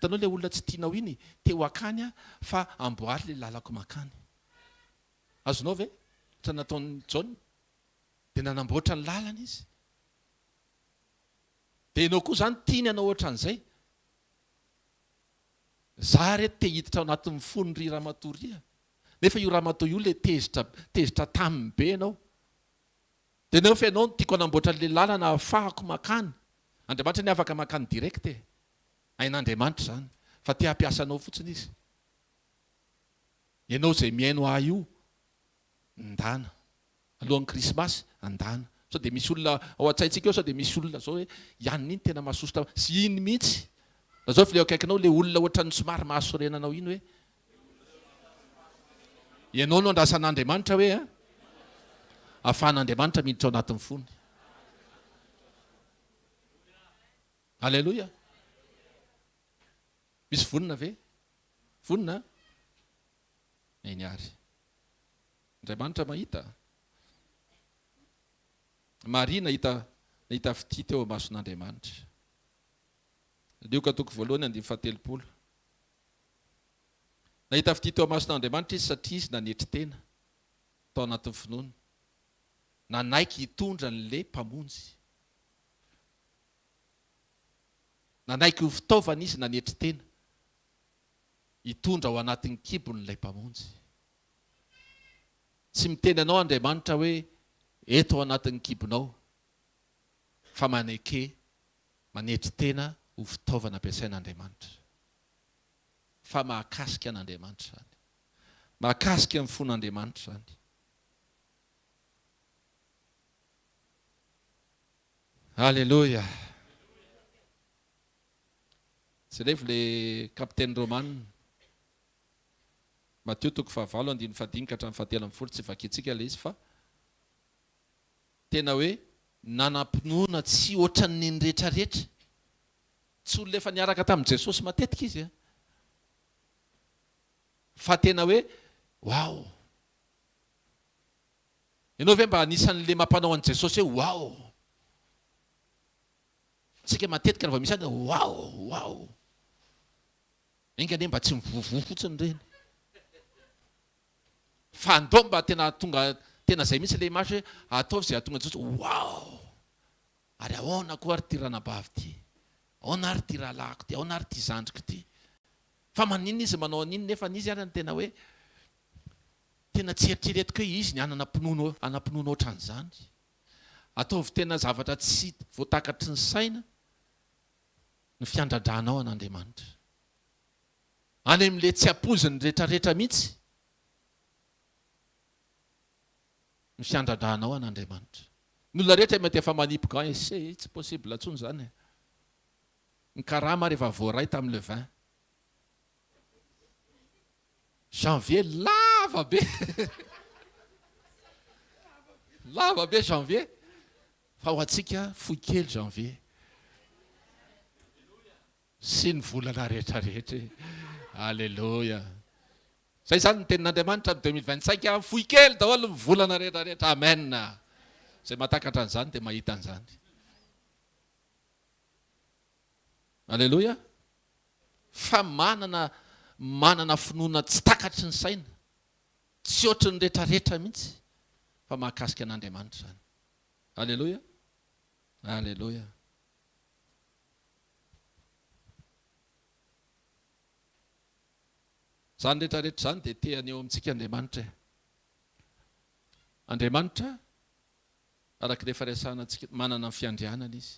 hitanao le olona tsy tianao iny te ho akany fa amboary le lalako makany azonao ve tsy nataon'ny John dia nanamboatra ny lalana izy. Dia ianao koa izany tiany anao ohatran'izay. Za reto te hiditra ao anatin'ny fony ry ramatoa ry. Nefa io ramatoa io le tezitra taminy be ianao. Dia nefa ianao no tiako hanamboatra le lalana ahafahako makany. Andriamanitra ny afaka makany direct e. Ain'Andriamanitra izany. Fa te hampiasa anao fotsiny izy. Ianao izay miaino ahy io, ndana. Alohan'ny Krismasy, andana. Sao dia misy olona ao an-tsaintsika eo, sao dia misy olona zao hoe ianona iny tena mahasosotra. Sy iny mihitsy. Da zao fileo akaikinao le olona ohatran'ny somary mahasorenanao iny hoe ianao no andrasan'Andriamanitra hoe ahafahan'Andriamanitra miditra ao anatin'ny fony. Alleloia. Misy vonina ve? Vonina? Eny ary. Andriamanitra mahita. Maria nahita fity teo mason'Andriamanitra. Lioka toko voalohany 17. Nahita fity teo mason'Andriamanitra izy satria izy nanetry tena tao anatin'ny finoana. Nanaiky hitondra n'le mpamonjy. Nanaiky ho fitaovana izy nanetry tena hitondra ao anatin'ny kibon'ilay mpamonjy. Tsy miteny anao Andriamanitra hoe eto ao anatin'ny kibonao, fa maneke manetry tena ho fitaovana ampiasain'Andriamanitra. Fa mahakasika an'Andriamanitra izany. Mahakasika amin'ny fon'Andriamanitra izany. Alléluia. Tsy revo le kapitaine Romane. Matteo toko 9:1-9 tsy vakitsika le izy fa tena hoe nanampinoana tsy ohatran'ny rehetrarehetra. Tsy olona efa niaraka tamin'i Jesosy matetika izy. Fa tena hoe wow. Ianao ve mba anisan'le mampanao an'i Jesosy hoe wow. Tsika matetika rehefa misy wow. Inga ane mba tsy mivovo fotsiny reny. Fa andao mba tena zay mihitsy le imasy hoe ataovy izay atonga Jesosy wow. Ary ahoana koa ary ty ranabavy ty. Ahoana ary ty rahalahiko ty. Ahoana ary ty zandriko ty. Fa maninona izy manao an'iny nefa n'izy ary tena hoe tena tsy eritreretiko hoe izy ny anampinoana ohatran'izany. Ataovy tena zavatra tsy voatakatry ny saina ny fiandradranao an'Andriamanitra. Any amin'le tsy ampoiziny rehetrarehetra mihitsy ny fiandradranao an'Andriamanitra. Ny olona rehetra mety efa manipoka tsy possible atsony zany. Ny karama rehefa voaray tamin'ny le 20 janvier lava be. Lava be janvier. Fa ho atsika fohy kely janvier. Sy ny volana rehetrarehetra. Alléluia. Zay zany ny tenin'Andriamanitra amin'ny 2025 fohy kely daholo ny volana rehetrarehetra. Amen. Zay mahatakatra an'izany dia mahita an'izany. Alléluia. Fa manana finoana tsy takatry ny saina. Tsy ohatry ny rehetrarehetra mihitsy. Fa mahakasika an'Andriamanitra zany. Alléluia. Alléluia. Zany rehetrarehetra zany dia tehany eo amintsika Andriamanitra. Andriamanitra araka ilay faharesahana antsika manana ny fiandrianana izy.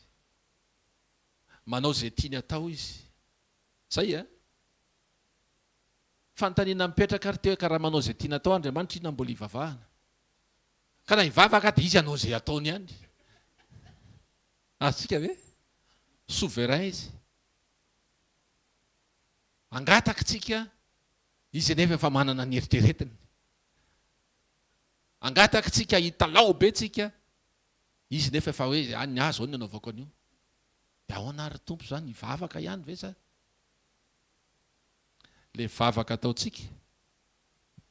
Manao izay tiany atao izy. Zay fanontaniana mipetraka ary teo ka raha manao izay tiany atao Andriamanitra ina mbola hivavahana. Ka na hivavaka dia izy hanao izay ataony ihany. Azontsika ve? Souverain izy. Angataka tsika izy nefa efa manana ny eritreretiny. Angataka tsika hitalao be tsika izy nefa efa hoe ny azo ny anaovako an'io. Dia ahoana ary tompo zany hivavaka ihany ve sa? Le vavaka ataontsika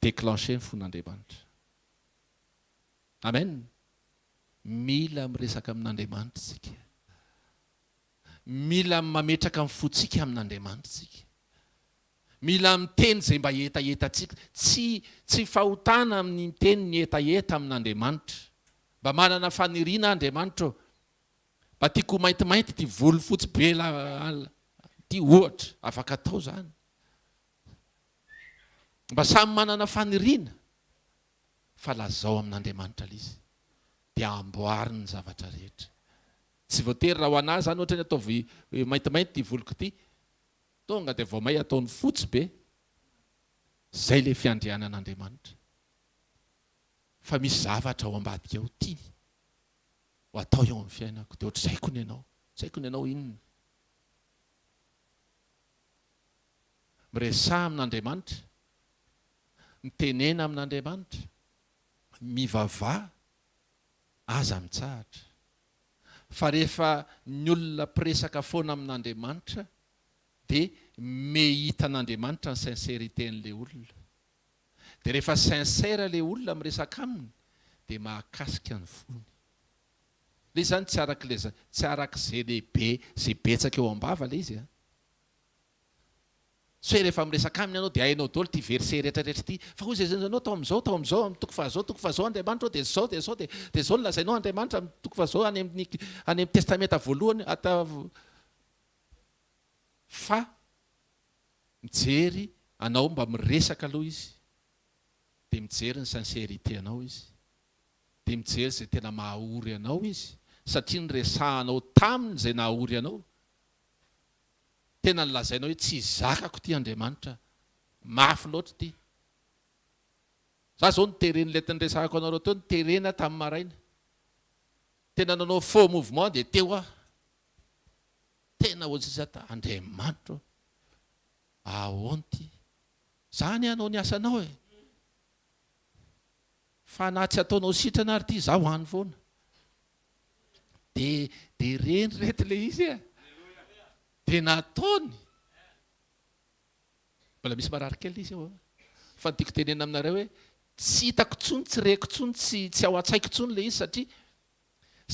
déclencher ny fon'Andriamanitra. Amen. Mila miresaka amin'Andriamanitra tsika. Mila mametraka amin'ny fotsika amin'Andriamanitra tsika. Mila miteny izay mba etaeta tsika. Tsy fahotana amin'ny miteny ny etaeta amin'Andriamanitra. mba manana faniriana andriamanitra mba tiako maintimainty ty volo fotsy be ty ohatra afaka atao zany mba samy manana faniriana fa lazao amin'andriamanitra l izy dia amboariny ny zavatra rehetra tsy voatery raha ho anazy zany ohatra ny ataovy maintimainty ty voloko ty tonga dia vao may ataony fotsy be zay le fiandrianan'andriamanitra fa misy zavatra ao ambadika ao tiany ho atao eo amin'ny fiainako dia ohatra zaiko ny ianao inona miresaha amin'andriamanitra mitenena amin'andriamanitra mivavah aza mitsahatra fa rehefa ny olona mpiresaka foana amin'andriamanitra dia mehita an'andriamanitra ny sincérité-n'ilay olona dia rehefa sincère ilay olona miresaka aminy dia mahakasika ny fony le zany tsy arak'izay lehibe zay betsaka eo ambava le izy so rehefa miresaka aminy ianao dia hainao daholo ty verset rehetrarehetra ty fa hoy zay zanao tao am'izao toko fahazao andriamanitra dia zao dia zao nolazainao andriamanitra toko fahazao any amin'ny testamenta voalohany fa mijery anao mba miresaka aloha izy dia mijery ny sincérité anao izy dia mijery zay tena mahaory anao izy satria nyresahanao taminy zay nahaory anao tena nylazainao hoe tsy zakako ty andriamanitra mafy loatra ty za zao nitereny letinresahako anareo teo niterena tamin'ny maraina tena nanao faux mouvement dia teo tena ohatsy andriamanitra ahoany ty zany anao ny asanao fa na tsy ataonao sitrana ary ty za ho any foana dia reny rety le izy dia nataony mbola misy marary kely izy eo fa nytiako tenena aminareo hoe tsy hitako tsony tsy reko tsony tsy ao an-tsaiko tsony le izy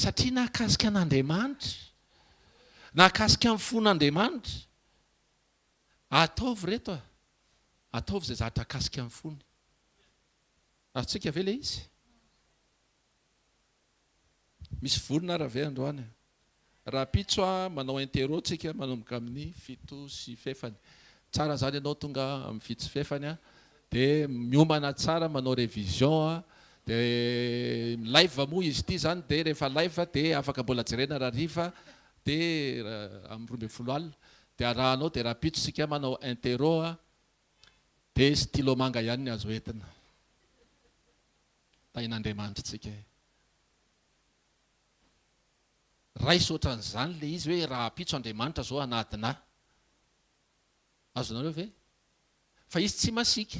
satria nahakasika an'andriamanitra nahakasika amin'ny fon'andriamanitra ataovy reto ataovy zay zahatra akasika amin'ny fony atsika ve le izy misy volona raha ve androany raha pitso manao interro tsika manomboka amin'ny 7 sy fefany tsara zany ianao tonga amin'ny 7 sy fefany dia miomana tsara manao révision dia live moa izy ity zany dia rehefa live dia afaka mbola jerena raha riva dia amin'ny 12 alina dia arahanao dia raha pitso sika manao interro dia stylo manga ihany ny azo entina tain'andriamanitra tsika raisy ohatran'izany le izy hoe raha pitso andriamanitra zao anatina azonareo ve fa izy tsy masika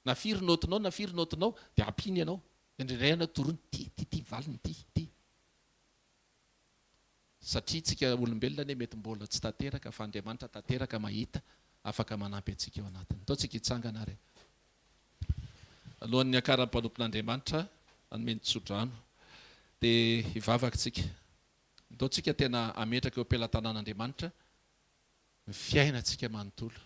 na firy notinao dia ampiny ianao indrindray torony ty valiny ty satria tsika olombelona ne mety mbola tsy tanteraka fa andriamanitra tanteraka mahita afaka manampy atsika eo anatiny tao tsika hitsangana ary alohan'ny akaran'ny mpanompon'andriamanitra anomeny tsodrano dia hivavaka tsika tao tsika tena ametraka eo ampelantanan'andriamanitra ny fiainantsika manontolo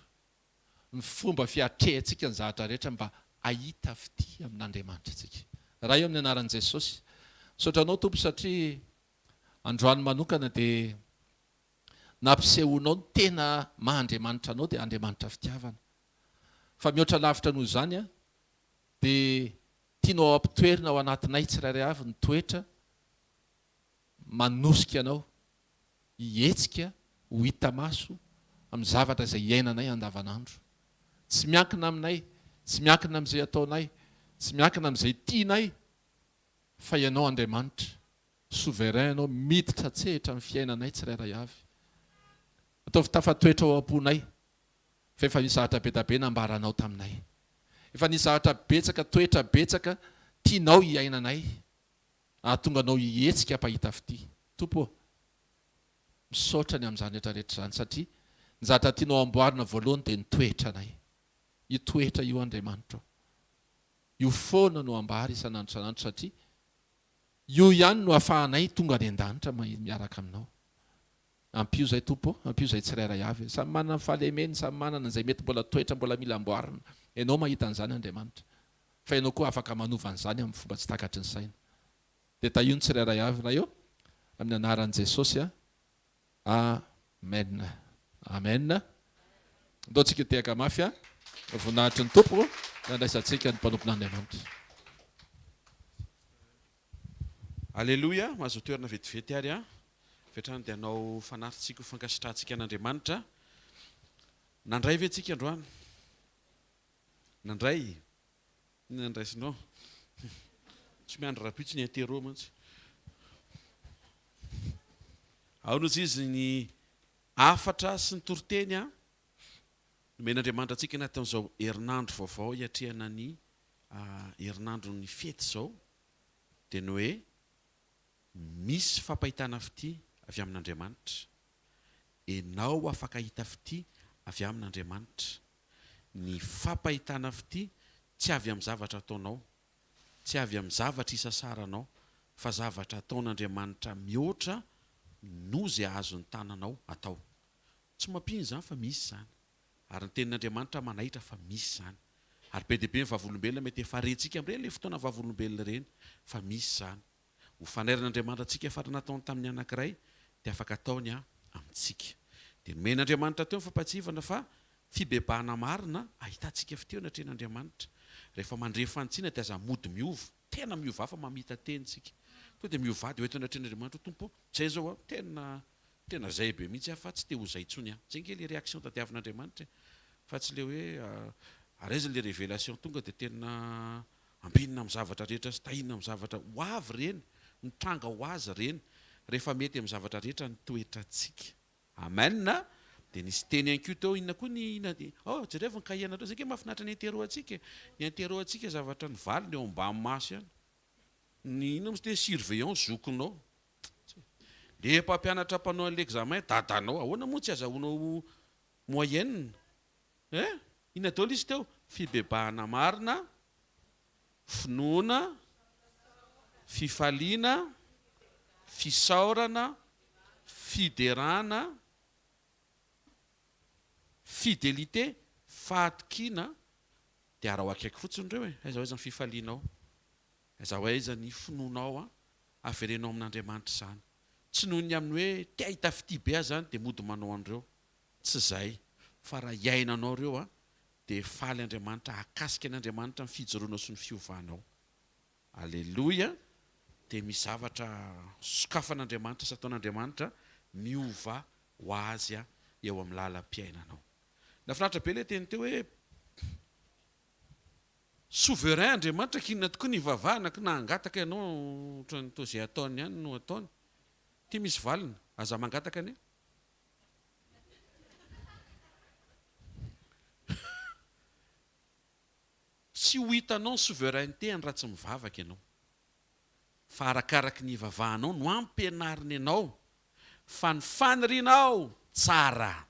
ny fomba fiatrehantsika ny zahatra rehetra mba ahita fity amin'andriamanitra tsika raha eo amin'ny anaran'i Jesosy sotranao tompo satria androany manokana dia nampisehonao ny tena mahandriamanitra anao dia andriamanitra fitiavana fa mihoatra lavitra noho izany dia tianao ampitoerina ao anatinay tsirairay avy ny toetra manosika anao hihetsika ho hita maso amin'ny zavatra izay iainanay andavanandro tsy miankina aminay tsy miankina amin'izay ataonay tsy miankina amin'izay tianay fa ianao andriamanitra souverain anao miditra tsehitra amin'ny fiainanay tsirairay avy ataovy tafatoetra ao am-ponay fa efa nisy zavatra be tabe nambaranao taminay efa nisy zavatra betsaka toetra betsaka tianao hiainanay ahatonga anao hihetsika mpahita fity tompo misaotrany amin'izany rehetrarehetra zany satria ny zavatra tianao amboarina voalohany dia nitoetra anay io toetra io andriamanitra io foana no ambary isanandro sanandro satria io ihany no ahafahanay tonga any an-danitra miaraka aminao ampio zay tompo ampio zay tsirairay avy samy manana ny fahalemeny samy manana izay mety mbola toetra mbola mila amboarina ianao mahita an'izany andriamanitra fa ianao koa afaka manova an'izany amin'ny fomba tsy takatry ny saina dia tahiny tsirairay avy na eo amin'ny anaran'i Jesosy amen. Amen. Ndao tsika tehaka mafy voninahitry ny tompo nandraisantsika ny mpanompon'Andriamanitra. Alleluia, mahazo toerana vetivety ary fetrany dia hanao fanafitsika ho fankasitrahantsika an'Andriamanitra. Nandray ve tsika androany? Nandray? Nandraisinao? Tsy miandry rapitsy ny atero mantsy. Aonozy izy ny afatra sy ny toroteny nomen'Andriamanitra antsika anatin'izao herinandro vaovao hiatrehana ny herinandro ny fety izao dia ny hoe misy fampahitana fity avy amin'Andriamanitra. Enao afaka hita fity avy amin'Andriamanitra. Ny fampahitana fity tsy avy amin'ny zavatra ataonao, tsy avy amin'ny zavatra isasaranao, fa zavatra ataon'Andriamanitra mihoatra no izay azony tananao atao. Tsy mampino izany fa misy izany. Ary ny tenin'Andriamanitra manahitra fa misy izany. Ary be dia be ny vavolombelona mety efa rentsika amin'ireny ilay fotoana vavolombelona ireny fa misy izany. Ho fanairan'Andriamanitra antsika efa nataony tamin'ny anankiray dia afaka ataony amintsika. Dia nomen'Andriamanitra teo ny fampatsivana fa fibebahana marina ahitantsika fiteo natren'Andriamanitra. Rehefa mandre fantsiana dia aza mody miova, tena miova hafa mamita tenitsika. To dia miova dia hoeto natren'Andriamanitra tompo, zay zao tena zay be mihitsy fa tsy te ho zay intsony. Zay nge le réaction tadiavin'Andriamanitra fa tsy le hoe araiza le révélation tonga dia tena ambinina amin'ny zavatra rehetra sy tahina amin'ny zavatra ho avy reny, mitranga ho azy reny, rehefa mety amin'ny zavatra rehetra ny toetrantsika. Amen. Dia nisy teny anko teo inona koa jereva ny kahie anareo, zay ke mahafinaritra ny anteroantsika. Ny anteroantsika zavatra ny valiny eo ambany maso ihany. Ny inona moa dia surveillant zokonao. Le mpampianatra mpanao l'examen dadanao, ahoana moa tsy azahoanao moyenne? Inona daholo izy teo? Fibebahana marina, finoana, fifaliana, fisaorana, fiderana, fidélité, fahatokina. Dia raha ho akaiky fotsiny ireo aiza hoaiza ny fifalianao, aiza hoaiza ny finoanao averenao amin'Andriamanitra izany. Tsy noho ny amin'ny hoe te ahita fity be azy zany dia mody manao an'ireo. Tsy izay, fa raha iainanao ireo dia faly Andriamanitra, akasika an'Andriamanitra ny fijoroanao sy ny fiovanao. Alleluia. Dia misy zavatra sokafan'Andriamanitra sy ataon'Andriamanitra miova ho azy eo amin'ny lalam-piainanao. Nafinaritra be ilay teny teo hoe souverain Andriamanitra, kinona tokoa ny ivavahana ka na hangataka ianao ohatran'ny toa izay ataony ihany no ataony. Ty misy valina, aza mangataka anie. Tsy ho hitanao ny souveraineté raha tsy mivavaka ianao. Fa arakaraky ny ivavahanao no ampianariny ianao fa ny fanirinao tsara,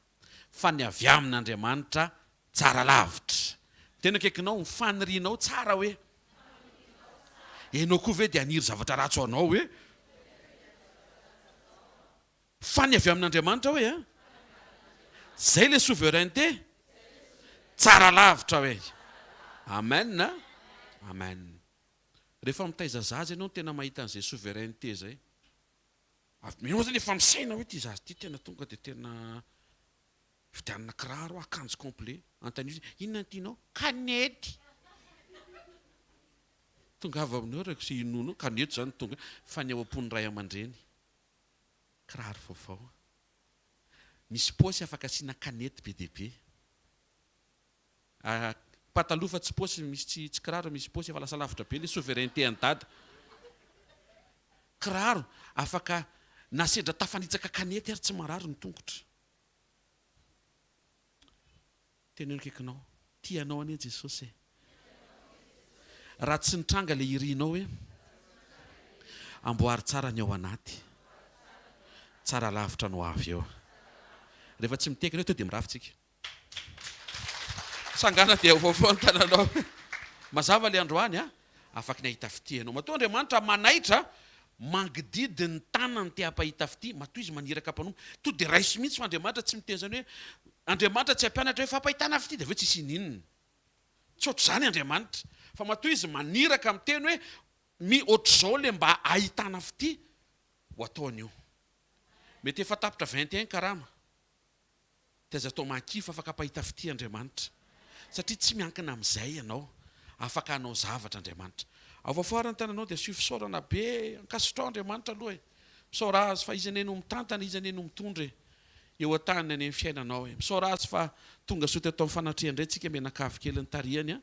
fa ny avy amin'Andriamanitra tsara lavitra. Tena akaikinao ny fanirinao tsara hoe ianao koa ve dia haniry zavatra ratsy ho anao hoe fa ny avy amin'Andriamanitra hoe zay le souveraineté tsara lavitra hoe. Amen. Amen. Rehefa mitaiza zaza ianao tena mahita an'izay souveraineté zay. Minao zany efa misaina hoe ty zaza ty tena tonga dia tena vidianana kiraro, akanjo complet. Antanio inona tianao? Kanety. Tonga avy aminao reko sy inono kanety zany tonga fa ny ao am-pony ray aman-dreny. Kiraro vaovao. Misy paosy afaka asiana kanety be dia be. Pataloha fa tsy paosy, misy tsy kiraro, misy paosy efa lasa lavitra be le souveraineté an-dada. Kiraro afaka nasedra tafanitsaka kanety ary tsy marary ny tongotra. Tena akaikinao, tianao anie Jesosy. Raha tsy nitranga le irinao hoe amboary tsara ny ao anaty, tsara lavitra no avy eo. Rehefa tsy mitekina to dia mirafitsika. Sangana dia vaovao ny tananao. Mazava le androany afaka ny ahita fity ianao. Matoa Andriamanitra manaitra mangididy ny tanany te hampahita fity, matoa izy maniraka mpanompo. To dia raisy mihitsy fa Andriamanitra tsy miteny zany hoe Andriamanitra tsy hampianatra hoe fampahitana fity dia ve tsisy ininona. Tsy ohatr'izany Andriamanitra. Fa matoa izy maniraka amin'ny teny hoe ohatr'izao le mba ahitana fity ho ataon'io mety efa tapitra 21 karama taiza atao makifa afaka pahita fity Andriamanitra satria tsy miankina amin'izay ianao afaka hanao zavatra Andriamanitra avafarany tananao dia asio fisaorana be ankasitrao Andriamanitra aloha misaora azy fa izy ane no mitantana izy ane no mitondra eo an-tany any amin'ny fiainanao misaora azy fa tonga soa atao fanatreha indray tsika menakavy kely ny tarihany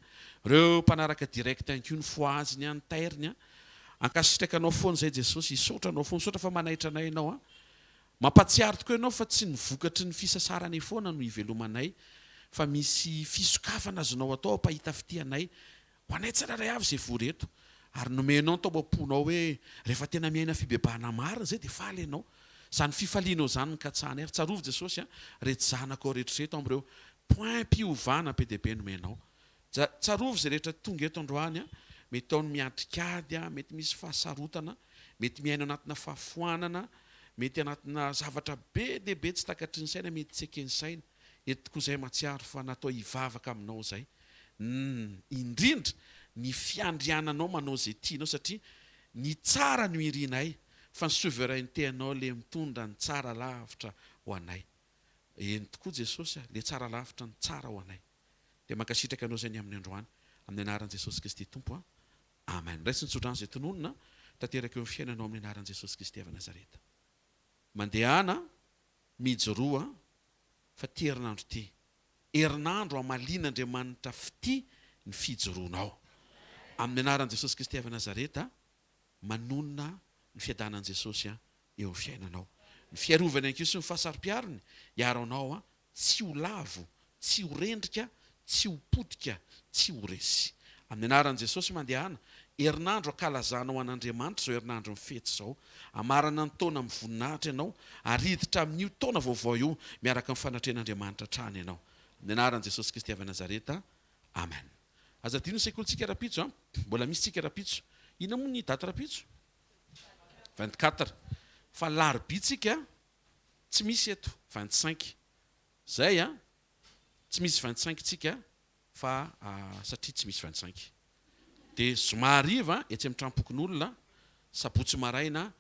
reo mpanaraka direct anko ny foaziny any tairiny ankasitrakanao foana zay Jesosy isotranao foana sotra fa manahitra anay ianao mampatsiary tokoa ianao fa tsy nivokatry ny fisasarany foana no ivelomanay fa misy fisokafana azonao atao ampahita fitianay ho anay tsiraray avy zay voreto ary nomenao tao amponao hoe rehefa tena miaina fibebahana marina zay dia faly ianao zany fifalianao zany nikatsahana ary tsarovy Jesosy rehetra zanakao rehetrarehetra am'ireo point mpiovana be dia be nomenao tsarovy zay rehetra tonga eto androany mety taony miatrikady mety misy fahasarotana mety miaina anatina fahafoanana mety anatina zavatra be dia be tsy takatry ny saina mety tsy ekeny saina etikoa zay matsiaro fa natao hivavaka aminao zay indrindra ny fiandriananao manao zay tianao satria ny tsara no irinay fa ny souveraineté anao le mitondra ny tsara lavitra ho anay eny tokoa Jesosy le tsara lavitra ny tsara ho anay dia mankasitraka anao zay ny amin'ny androany amin'ny anaran'i Jesosy Kristy tompo amen raisy nitsodrano zay tononona tanteraka eo amin'ny fiainanao amin'ny anaran'i Jesosy Kristy avy Nazareta mandehana mijoroa fa ty herinandro ty herinandro amalin'Andriamanitra fity ny fijoroanao amin'ny anaran'i Jesosy Kristy avy Nazareta manonona ny fiadanan'i Jesosy eo amin'ny fiainanao ny fiarovany ankiso sy ny fahasaro-piarony hiaro-nao tsy ho lavo tsy ho rendrika tsy ho potika tsy ho resy amin'ny anaran'i Jesosy mandehana herinandro akalazanao an'Andriamanitra zao herinandro mifety zao amarana ny taona amin'ny voninahitra ianao ariditra amin'io taona vaovao io miaraka amin'ny fanatrehan'Andriamanitra trany ianao amin'ny anaran'i Jesosy Kristy avy Nazareta amen aza dino sekolintsika rapitso mbola misy tsika rapitso ina moa ny daty rapitso 24 fa larobitsika tsy misy eto 25 zay tsy misy 25 tsika fa satria tsy misy 25 dia zomariva etsy amin'ny trampokon'olona sabotsy maraina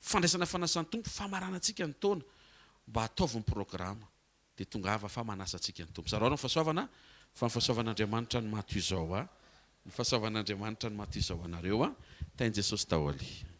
fandraisana fanasany tompo famaranantsika ny taona mba ataovy programa dia tonga ava fa manasantsika ny tompo zarao ny fahasoavana fa ny fahasoavan'Andriamanitra ny maty izao ny fahasoavan'Andriamanitra ny maty izao anareo tain'i Jesosy taholy